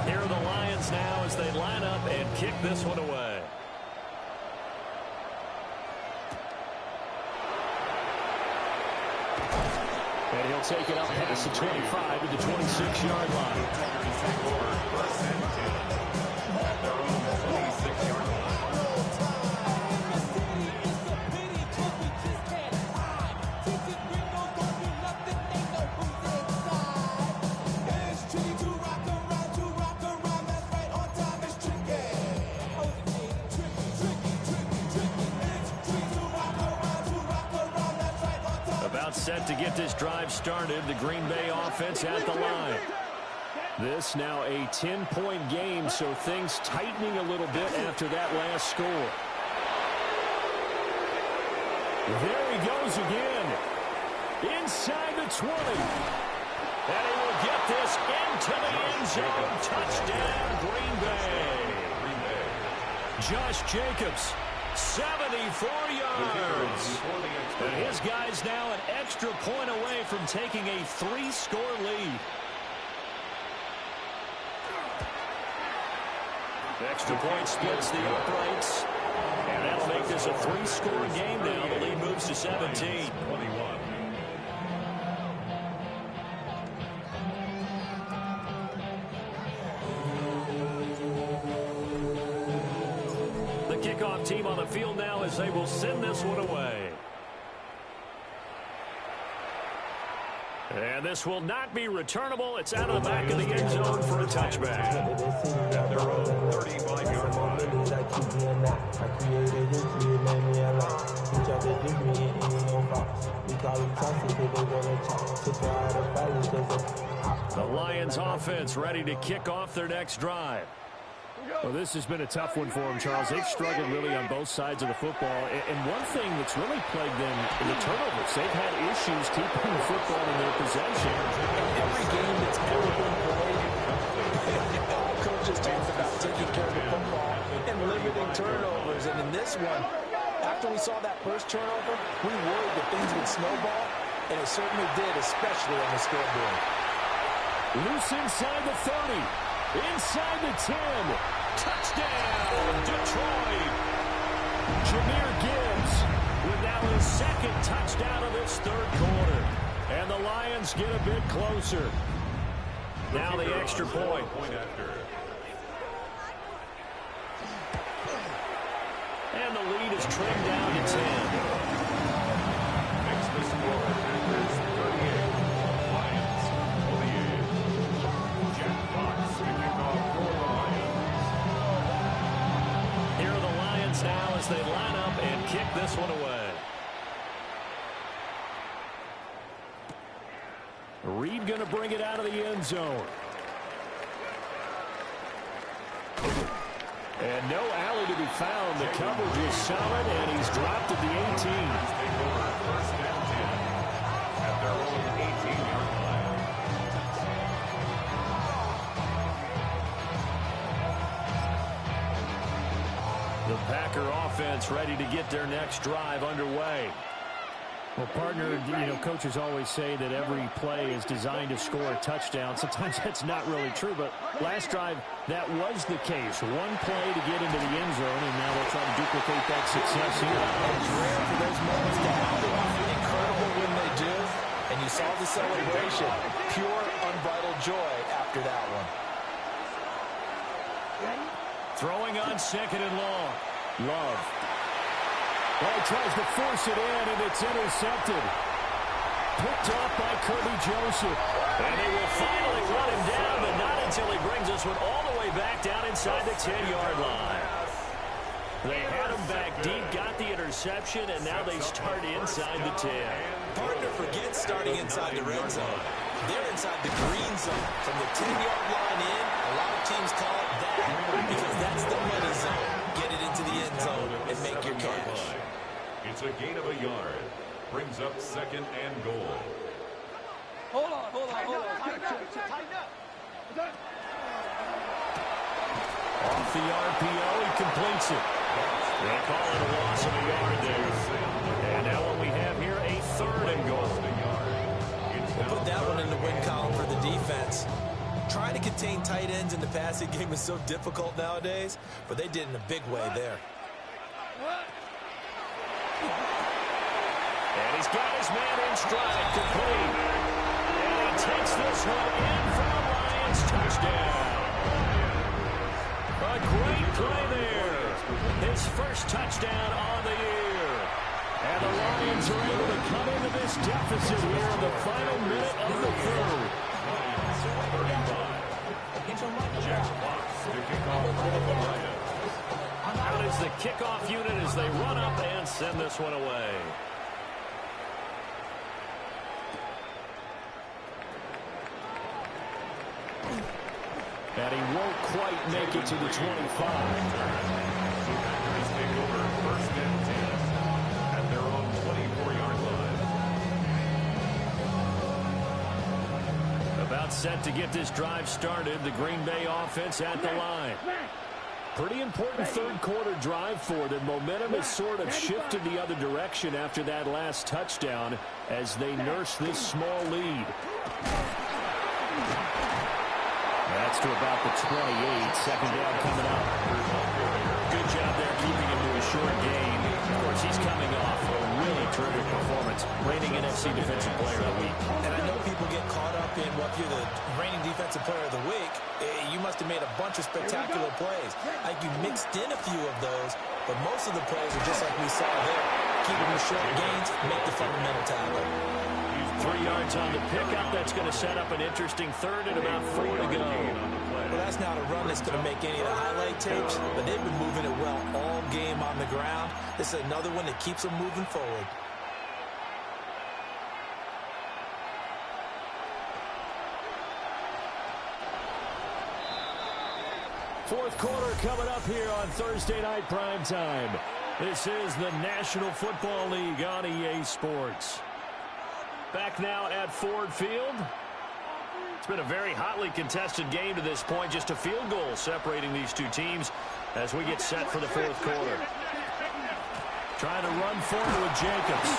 Here are the Lions now as they line up and kick this one away. And he'll take it up past the 25 to the 26-yard line. set to get this drive started. The Green Bay offense at the line. This now a 10-point game, so things tightening a little bit after that last score. There he goes again. Inside the 20. And he will get this into the end zone. Touchdown, Green Bay. Josh Jacobs, 74 yards. And his guy's now an extra point away from taking a 3-score lead. Extra point splits the uprights. And that'll make this a 3-score game now. The lead moves to 17. The kickoff team on the field now as they will send this one away. And this will not be returnable. It's out of the back of the end zone for a touchback. At their own 35-yard line. The Lions offense ready to kick off their next drive. Well, this has been a tough one for them, Charles. They've struggled really on both sides of the football. And one thing that's really plagued them in the turnovers, they've had issues keeping the football in their possession. Every game that's ever been played, all coaches talk about taking care of the football and limiting turnovers. And in this one, after we saw that first turnover, we worried that things would snowball, and it certainly did, especially on the scoreboard. Loose inside the 30. Inside the 10. Touchdown, Detroit. Jahmyr Gibbs with now his second touchdown of this third quarter. And the Lions get a bit closer. Now the extra point. And the lead is trimmed down to 10. Makes the score Packers 38. Lions on the edge. Jack Fox kicking off for the Lions. Here are the Lions now as they line up and kick this one away. Reed going to bring it out of the end zone. And no alley to be found. The coverage is solid, and he's dropped at the 18. Take over first and 10 at their own 18-yard line. The Packer offense ready to get their next drive underway. Well, partner, coaches always say that every play is designed to score a touchdown. Sometimes that's not really true, but last drive, that was the case. One play to get into the end zone, and now they'll try to duplicate that success here. It's rare for those moments to happen. Incredible when they do, and you saw the celebration. Pure, unbridled joy after that one. Throwing on second and long. Love. Well, tries to force it in, and it's intercepted. Picked off by Kirby Joseph. And they will finally run him down, but not until he brings this one all the way back down inside the 10-yard line. They had him back deep, got the interception, and now they start inside the 10. Partner forgets starting inside the red zone. They're inside the green zone. From the 10-yard line in, a lot of teams call it that because that's the money zone. Get it into the end zone and make your cash. It's a gain of a yard. Brings up second and goal. Hold on. Tighten up. Off the RPO, he completes it. They call it a loss of a yard there. And now what we have here, a third and goal. We'll put that one in the win column for the defense. Trying to contain tight ends in the passing game is so difficult nowadays, but they did in a big way there. And he's got his man in stride, complete. And he takes this one in for the Lions touchdown. A great play there. His first touchdown on the year. And the Lions are able to come into this deficit here in the final minute of the third. Jack Fox to kick off for the Lions. Out is the kickoff unit as they run up and send this one away. And he won't quite make it to the 25. So Packers take over 1st and 10 at their own 24-yard line. About set to get this drive started. The Green Bay offense at the line. Pretty important third quarter drive for them. Momentum has sort of shifted the other direction after that last touchdown as they nurse this small lead. That's to about the 28. Second down coming up. Good job there keeping him to a short gain. Of course, he's coming off a really terrific performance. Reigning NFC Defensive Player of the Week. And I know people get caught up in what you're the reigning Defensive Player of the Week. You must have made a bunch of spectacular plays. Like you mixed in a few of those, but most of the plays are just like we saw there. Keep them to short gains, make the fundamental tackle. 3 yards on the pickup. That's going to set up an interesting third and about 4 to go. Well, that's not a run that's going to make any of the highlight tapes, but they've been moving it well all game on the ground. This is another one that keeps them moving forward. Fourth quarter coming up here on Thursday Night Primetime. This is the National Football League on EA Sports. Back now at Ford Field. It's been a very hotly contested game to this point. Just a field goal separating these two teams as we get set for the fourth quarter. Trying to run forward with Jacobs.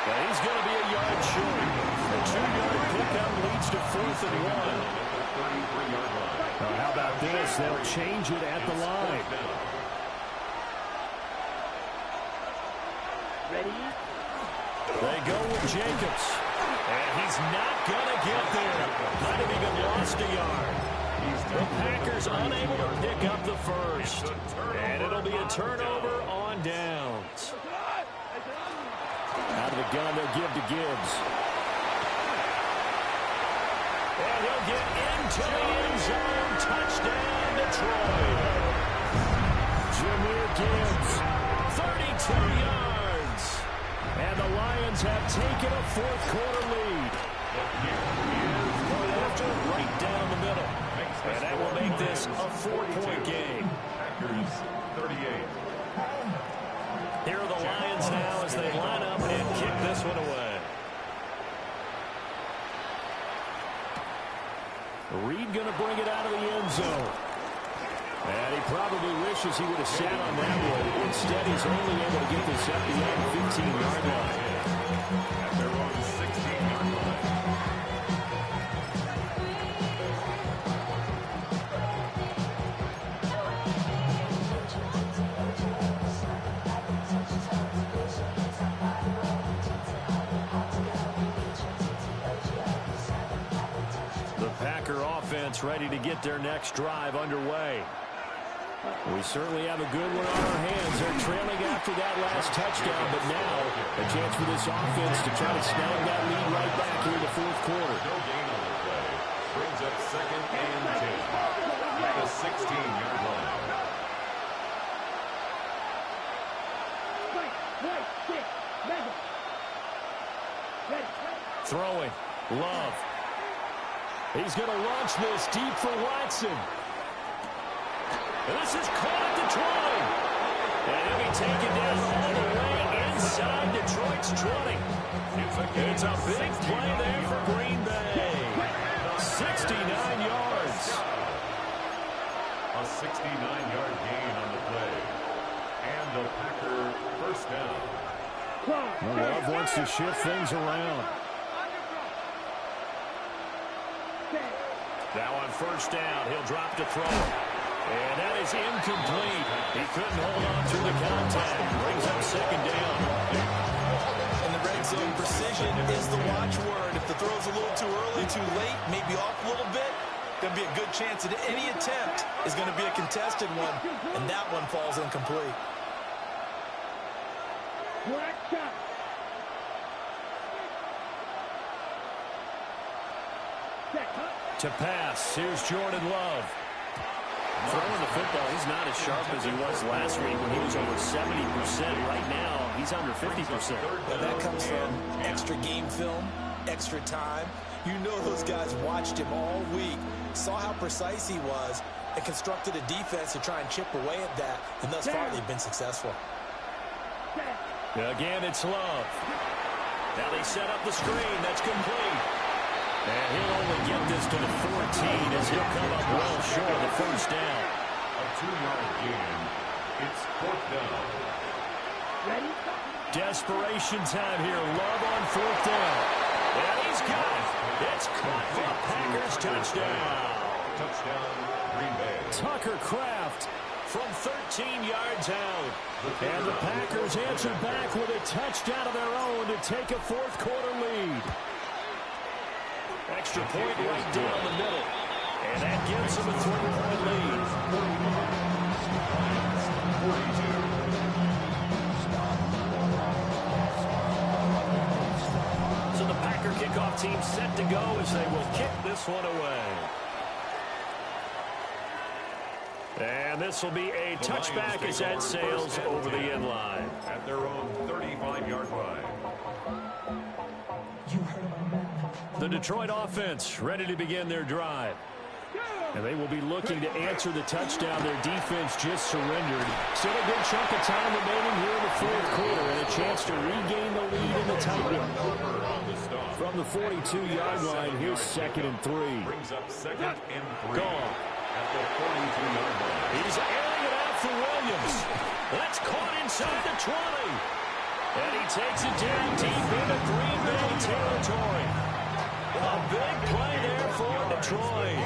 But he's going to be a yard short. A 2-yard pickup leads to 4th and 1. How about this? They'll change it at the line. Ready? They go with Jacobs. And he's not going to get there. Might have even lost a yard. The Packers unable to pick up the first. And it'll be a turnover on downs. Out of the gun, they'll give to Gibbs. And he'll get into the end zone. Touchdown, Detroit. Jahmyr Gibbs, 32 yards. And the Lions have taken a fourth quarter lead. Going after right down the middle. And that will make this a 4-point game. Packers 38. Here are the Lions now as they line up and kick this one away. Reed going to bring it out of the end zone. And he probably wishes he would have sat on that one. Instead, he's only able to get this up beyond the 15-yard line. At their own 16-yard line. The Packer offense ready to get their next drive underway. We certainly have a good one on our hands. They're trailing after that last touchdown, but now a chance for this offense to try to snag that lead right back here in the fourth quarter. No gain on the play. Brings up 2nd and 10 at the 16-yard line. Throwing. Love. He's going to launch this deep for Watson. And this is caught at the 20. And he'll be taken down all the way inside Detroit's 20. It's a big play there for Green Bay. 69 yards. A 69-yard gain on the play. And the Packer first down. Love wants to shift things around. Now on first down, he'll drop to throw. And that is incomplete. He couldn't hold on through the contact. Brings up 2nd down. And the red zone precision is the watchword. If the throw's a little too early, too late, maybe off a little bit, going to be a good chance that any attempt is going to be a contested one. And that one falls incomplete. To pass, here's Jordan Love. Throwing the football, he's not as sharp as he was last week when he was over 70%. Right now, he's under 50%. And that comes from extra game film, extra time, You know those guys watched him all week, saw how precise he was, and constructed a defense to try and chip away at that, and thus far they've been successful. Again, it's Love. Now they set up the screen. That's complete. And he'll only get this to the 14 as he'll come up well short of the first down. A 2-yard gain. It's 4th down. Ready? Desperation time here. Love on 4th down. And he's got it. It's caught for a Packers touchdown. Touchdown, Green Bay. Tucker Kraft from 13 yards out. And the Packers answer back with a touchdown of their own to take a fourth-quarter lead. Extra point right down the middle. And that gives them a 3-point lead. 42. So the Packer kickoff team set to go as they will kick this one away. And this will be a touchback as that sails over the end line. At their own 35-yard line. The Detroit offense ready to begin their drive. And they will be looking to answer the touchdown their defense just surrendered. Still a good chunk of time remaining here in the fourth quarter and a chance to regain the lead in the tight one. From the 42-yard line, here's 2nd and 3. Brings up 2nd and 3. Gone. At the 42-yard line. He's airing it out for Williams. That's caught inside the 20. And he takes it down deep into Green Bay territory. A big play there for Detroit.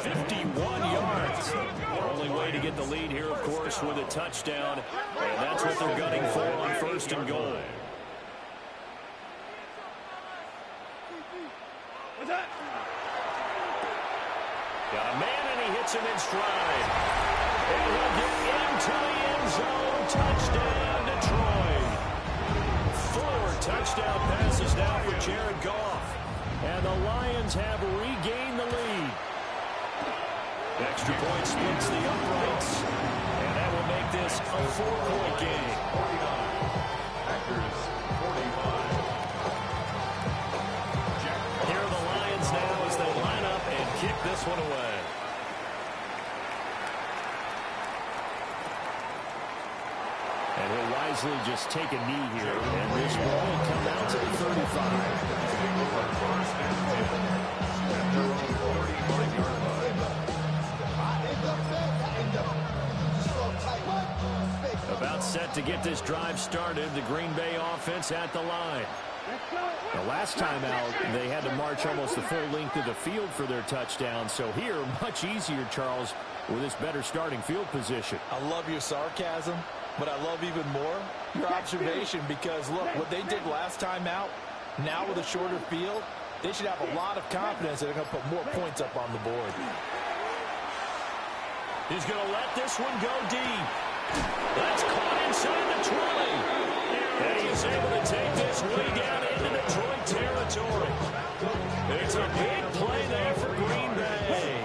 51 yards. The only way to get the lead here, of course, with a touchdown. And that's what they're gunning for on 1st and goal. What's that? Got a man, and he hits him in stride. And he'll get into the end zone. Touchdown, Detroit. 4 touchdown passes now for Jared Goff. And the Lions have regained the lead. Extra point splits the uprights. And that will make this a 4-point game. 49. Packers 45. Here are the Lions now as they line up and kick this one away. And he'll wisely just take a knee here. And this ball will come out to the 35. About set to get this drive started. The Green Bay offense at the line. The last time out, they had to march almost the full length of the field for their touchdown. So here, much easier, Charles, with this better starting field position. I love your sarcasm, but I love even more your observation because, look, what they did last time out, now with a shorter field, they should have a lot of confidence that they're going to put more points up on the board. He's going to let this one go deep. That's caught inside the 20. And he's able to take this way down into Detroit territory. It's a big play there for Green Bay.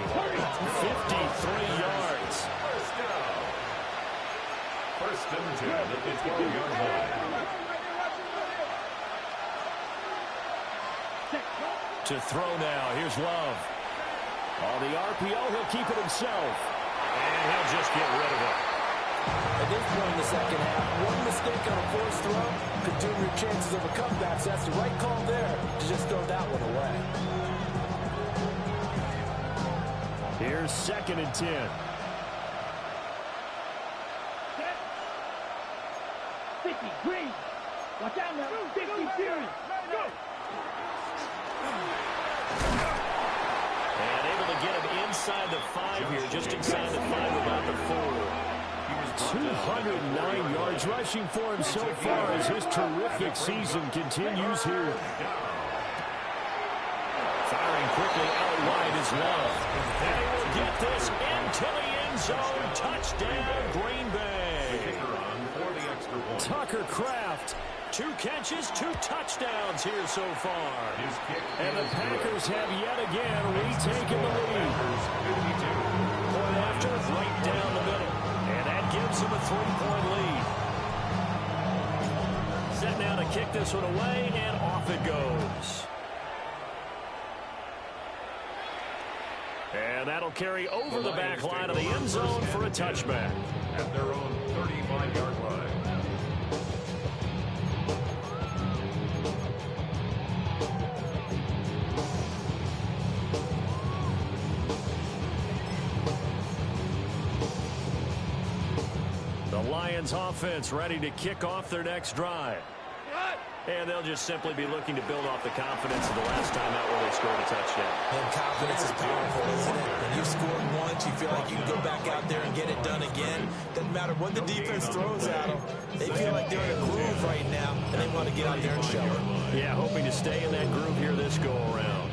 53 yards. First down. 1st and 10 at the 12-yard line. To throw now. Here's Love. On the RPO, he'll keep it himself. And he'll just get rid of it. At this point in the second half, one mistake on a forced throw could doom your chances of a comeback. So that's the right call there to just throw that one away. Here's 2nd and 10. 50, green. Watch out now. 50, series. Go. And able to get him inside the 5 here, just inside the 5, about the 4. 209 yards rushing for him so far as his terrific season continues here. Firing quickly out wide is Love. And he will get this into the end zone. Touchdown, Green Bay. Tucker Kraft. 2 catches, 2 touchdowns here so far. And the Packers have yet again retaken the lead. Point after, right down the middle. And that gives him a 3-point lead. Set now to kick this one away, and off it goes. And that'll carry over the back line of the end zone for a touchback. At their own 35-yard line. The Lions offense ready to kick off their next drive. And they'll just simply be looking to build off the confidence of the last time out where they scored a touchdown. And confidence is powerful, isn't it? When you've scored once, you feel like you can go back out there and get it done again. Doesn't matter what the defense throws at them. They feel like they're in a groove right now, and they want to get out there and show it. Yeah, hoping to stay in that groove here this go-around.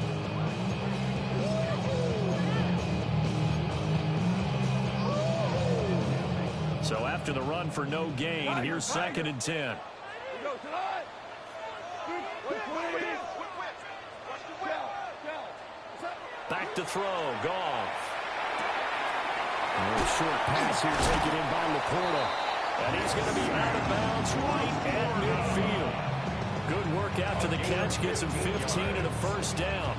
So after the run for no gain, here's 2nd and 10. Back to throw, Goff. A short pass here taken in by Laporta. And he's going to be out of bounds right at midfield. Good work after the catch, gets him 15 and a first down.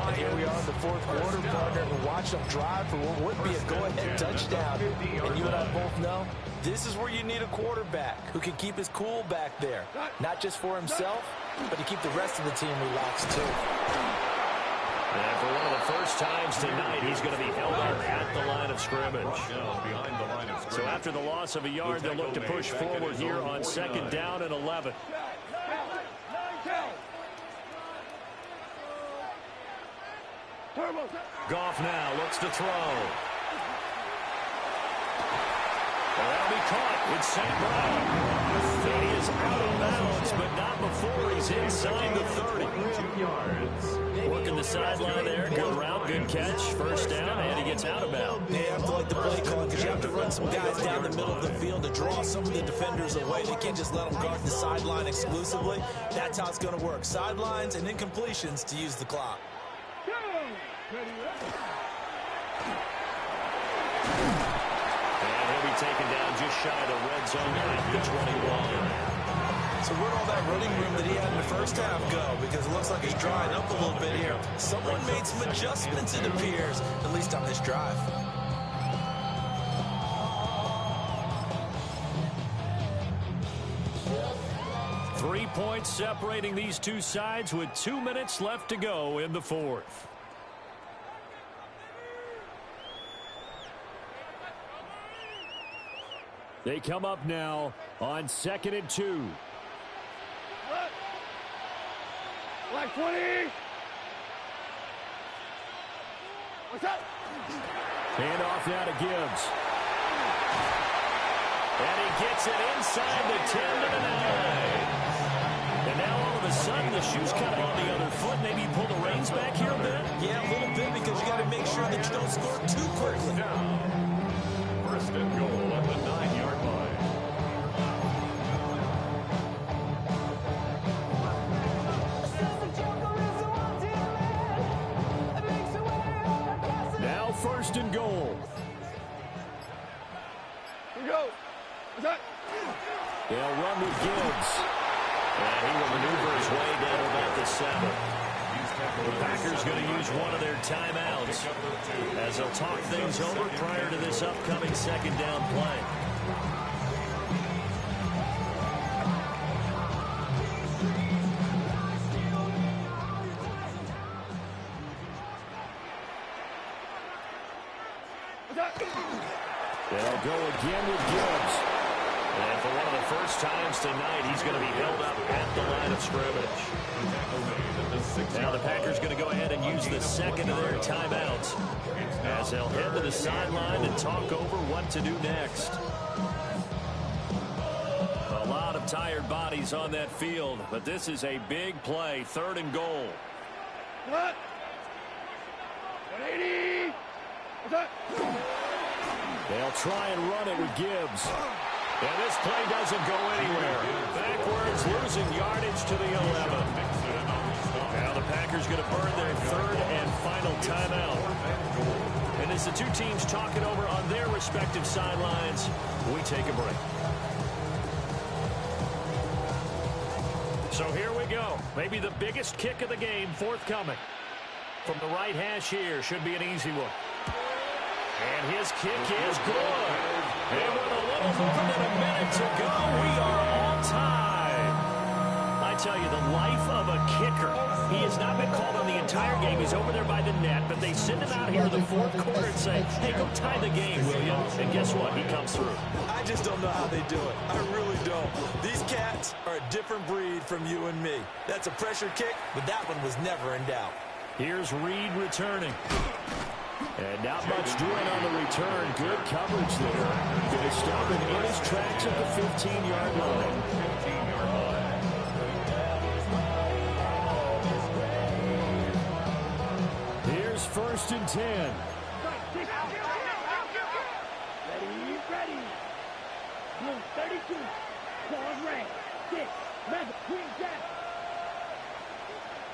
And here we are in the 4th quarter, partner, and watch them drive for what would be a go-ahead touchdown. And you and I both know this is where you need a quarterback who can keep his cool back there. Not just for himself, but to keep the rest of the team relaxed too. And for one of the first times tonight, he's going to be held up at the line of scrimmage. So after the loss of a yard, they'll look to push forward here on 2nd down and 11. Goff now looks to throw. That'll be caught with St. Brown. And he is out of bounds, but not before he's inside the 30. Working the sideline there. Good route, good catch. First down, and he gets out of bounds. They have to like the play call because you have to run some guys down the middle of the field to draw some of the defenders away. They can't just let them guard the sideline exclusively. That's how it's going to work. Sidelines and incompletions to use the clock. Taken down just shy of the red zone at the 21. So where'd all that running room that he had in the first half go? Because it looks like he's drying up a little bit here. Someone made some adjustments, it appears, at least on this drive. Three points separating these two sides with 2 minutes left to go in the 4th. They come up now on 2nd and 2. Like 20. What's up? Hand off now to Gibbs. And he gets it inside the 10 to the 9. And now all of a sudden the shoe's kind of on the other foot. Maybe pull the reins back here a bit? Yeah, a little bit because you got to make sure that you don't score too quickly. 1st and goal at the 9-yard line. Now 1st and goal. Here we go. What's up? They'll run with Gibbs. And he will maneuver his way down to about the 7. The Packers going to use one of their timeouts as they'll talk things over prior to this upcoming 2nd down play. They'll go again with Gibbs. And for one of the first times tonight, he's going to be held up at the line of scrimmage. Now the Packers going to go ahead and use the 2nd of their timeouts as they'll head to the sideline and talk over what to do next. A lot of tired bodies on that field, but this is a big play, 3rd and goal. What? 180. What's up? They'll try and run it with Gibbs. And this play doesn't go anywhere. Backwards, losing yardage to the 11. Now the Packers going to burn their 3rd and final timeout. And as the two teams talk it over on their respective sidelines, we take a break. So here we go. Maybe the biggest kick of the game forthcoming. From the right hash here, should be an easy one. And his kick is good. And with a little more than a minute to go, we are on time. I tell you, the life of a kicker. He has not been called on the entire game. He's over there by the net, but they send him out here in the fourth quarter and say, hey, go tie the game, will you? And guess what? He comes through. I just don't know how they do it. I really don't. These cats are a different breed from you and me. That's a pressure kick, but that one was never in doubt. Here's Reed returning. And not much doing on the return. Good coverage there. Going to stop him in his tracks at the 15-yard line. 15-yard line. Here's 1st and 10. Ready. Blue 32. Ball red. 6. Mega. Green jack.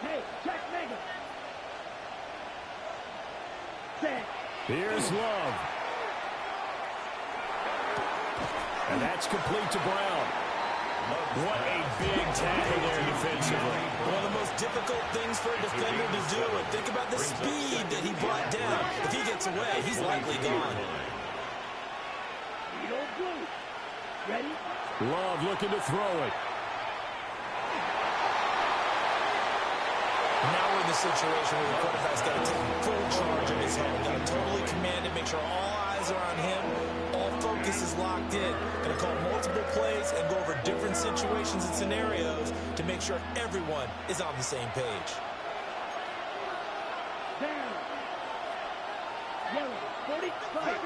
Hey, check Mega. Here's Love. And that's complete to Brown. What a big tackle there defensively. One of the most difficult things for a defender to do. And think about the speed that he brought down. If he gets away, he's likely gone. Blue. Ready? Love looking to throw it. Now we're in the situation where the quarterback's got to take full charge of his home. Got to totally command it, make sure all eyes are on him. All focus is locked in. Going to call multiple plays and go over different situations and scenarios to make sure everyone is on the same page. Down. Yellow. 45.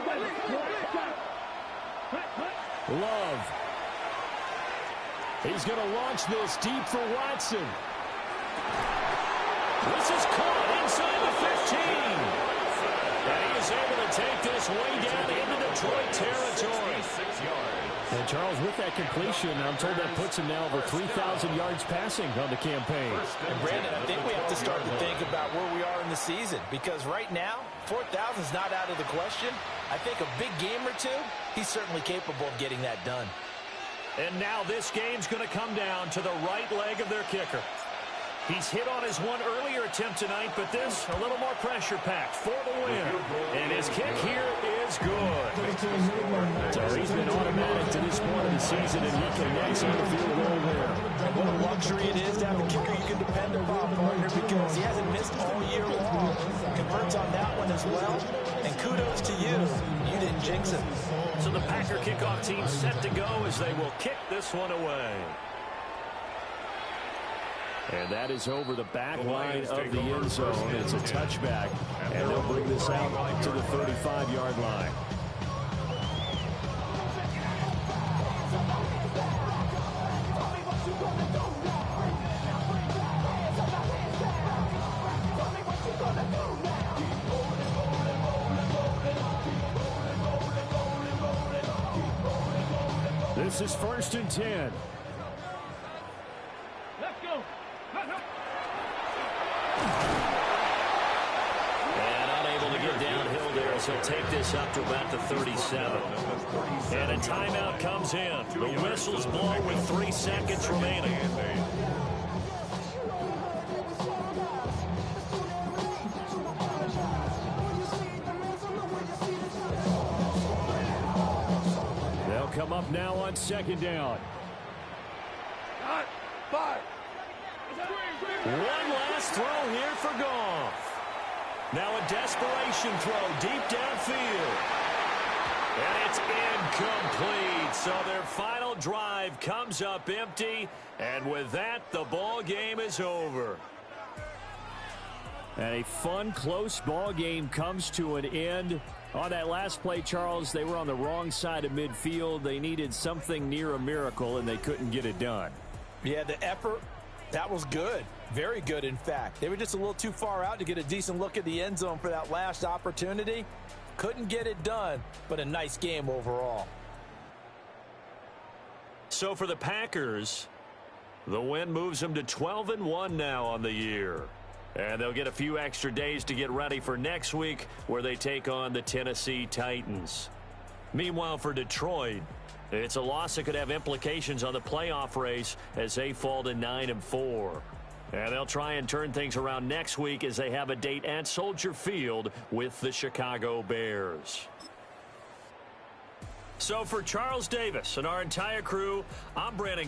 97. Love. He's going to launch this deep for Watson. This is caught inside the 15. And he is able to take this way down into Detroit territory. 6 yards. And Charles, with that completion, I'm told that puts him now over 3,000 yards passing on the campaign. And Brandon, I think we have to start to think about where we are in the season, because right now, 4,000 is not out of the question. I think a big game or two, he's certainly capable of getting that done. And now this game's going to come down to the right leg of their kicker. He's hit on his one earlier attempt tonight, but this a little more pressure-packed for the win. And his kick here is good. So he's been automatic to this point of the season, and he connects on the field goal there. And what a luxury it is to have a kicker you can depend upon, partner, because he hasn't missed all year long. Converts on that one as well. And kudos to you. You didn't jinx him. So the Packer kickoff team set to go as they will kick this one away. And that is over the back line of the end zone. It's a touchback, and they'll bring this out to the 35-yard line. This is 1st and 10. Let's go. And unable to get downhill there as he'll take this up to about the 37. And a timeout comes in. The whistles blow with 3 seconds remaining. They'll come up now on 2nd down. One last throw here for Goff. Now a desperation throw deep downfield. And it's incomplete. So their final drive comes up empty. And with that, the ball game is over. And a fun, close ball game comes to an end. On that last play, Charles, they were on the wrong side of midfield. They needed something near a miracle, and they couldn't get it done. Yeah, the effort, that was good. Very good, in fact. They were just a little too far out to get a decent look at the end zone for that last opportunity. Couldn't get it done, but a nice game overall. So for the Packers, the win moves them to 12-1 now on the year. And they'll get a few extra days to get ready for next week, where they take on the Tennessee Titans. Meanwhile, for Detroit, it's a loss that could have implications on the playoff race as they fall to 9-4. And they'll try and turn things around next week as they have a date at Soldier Field with the Chicago Bears. So for Charles Davis and our entire crew, I'm Brandon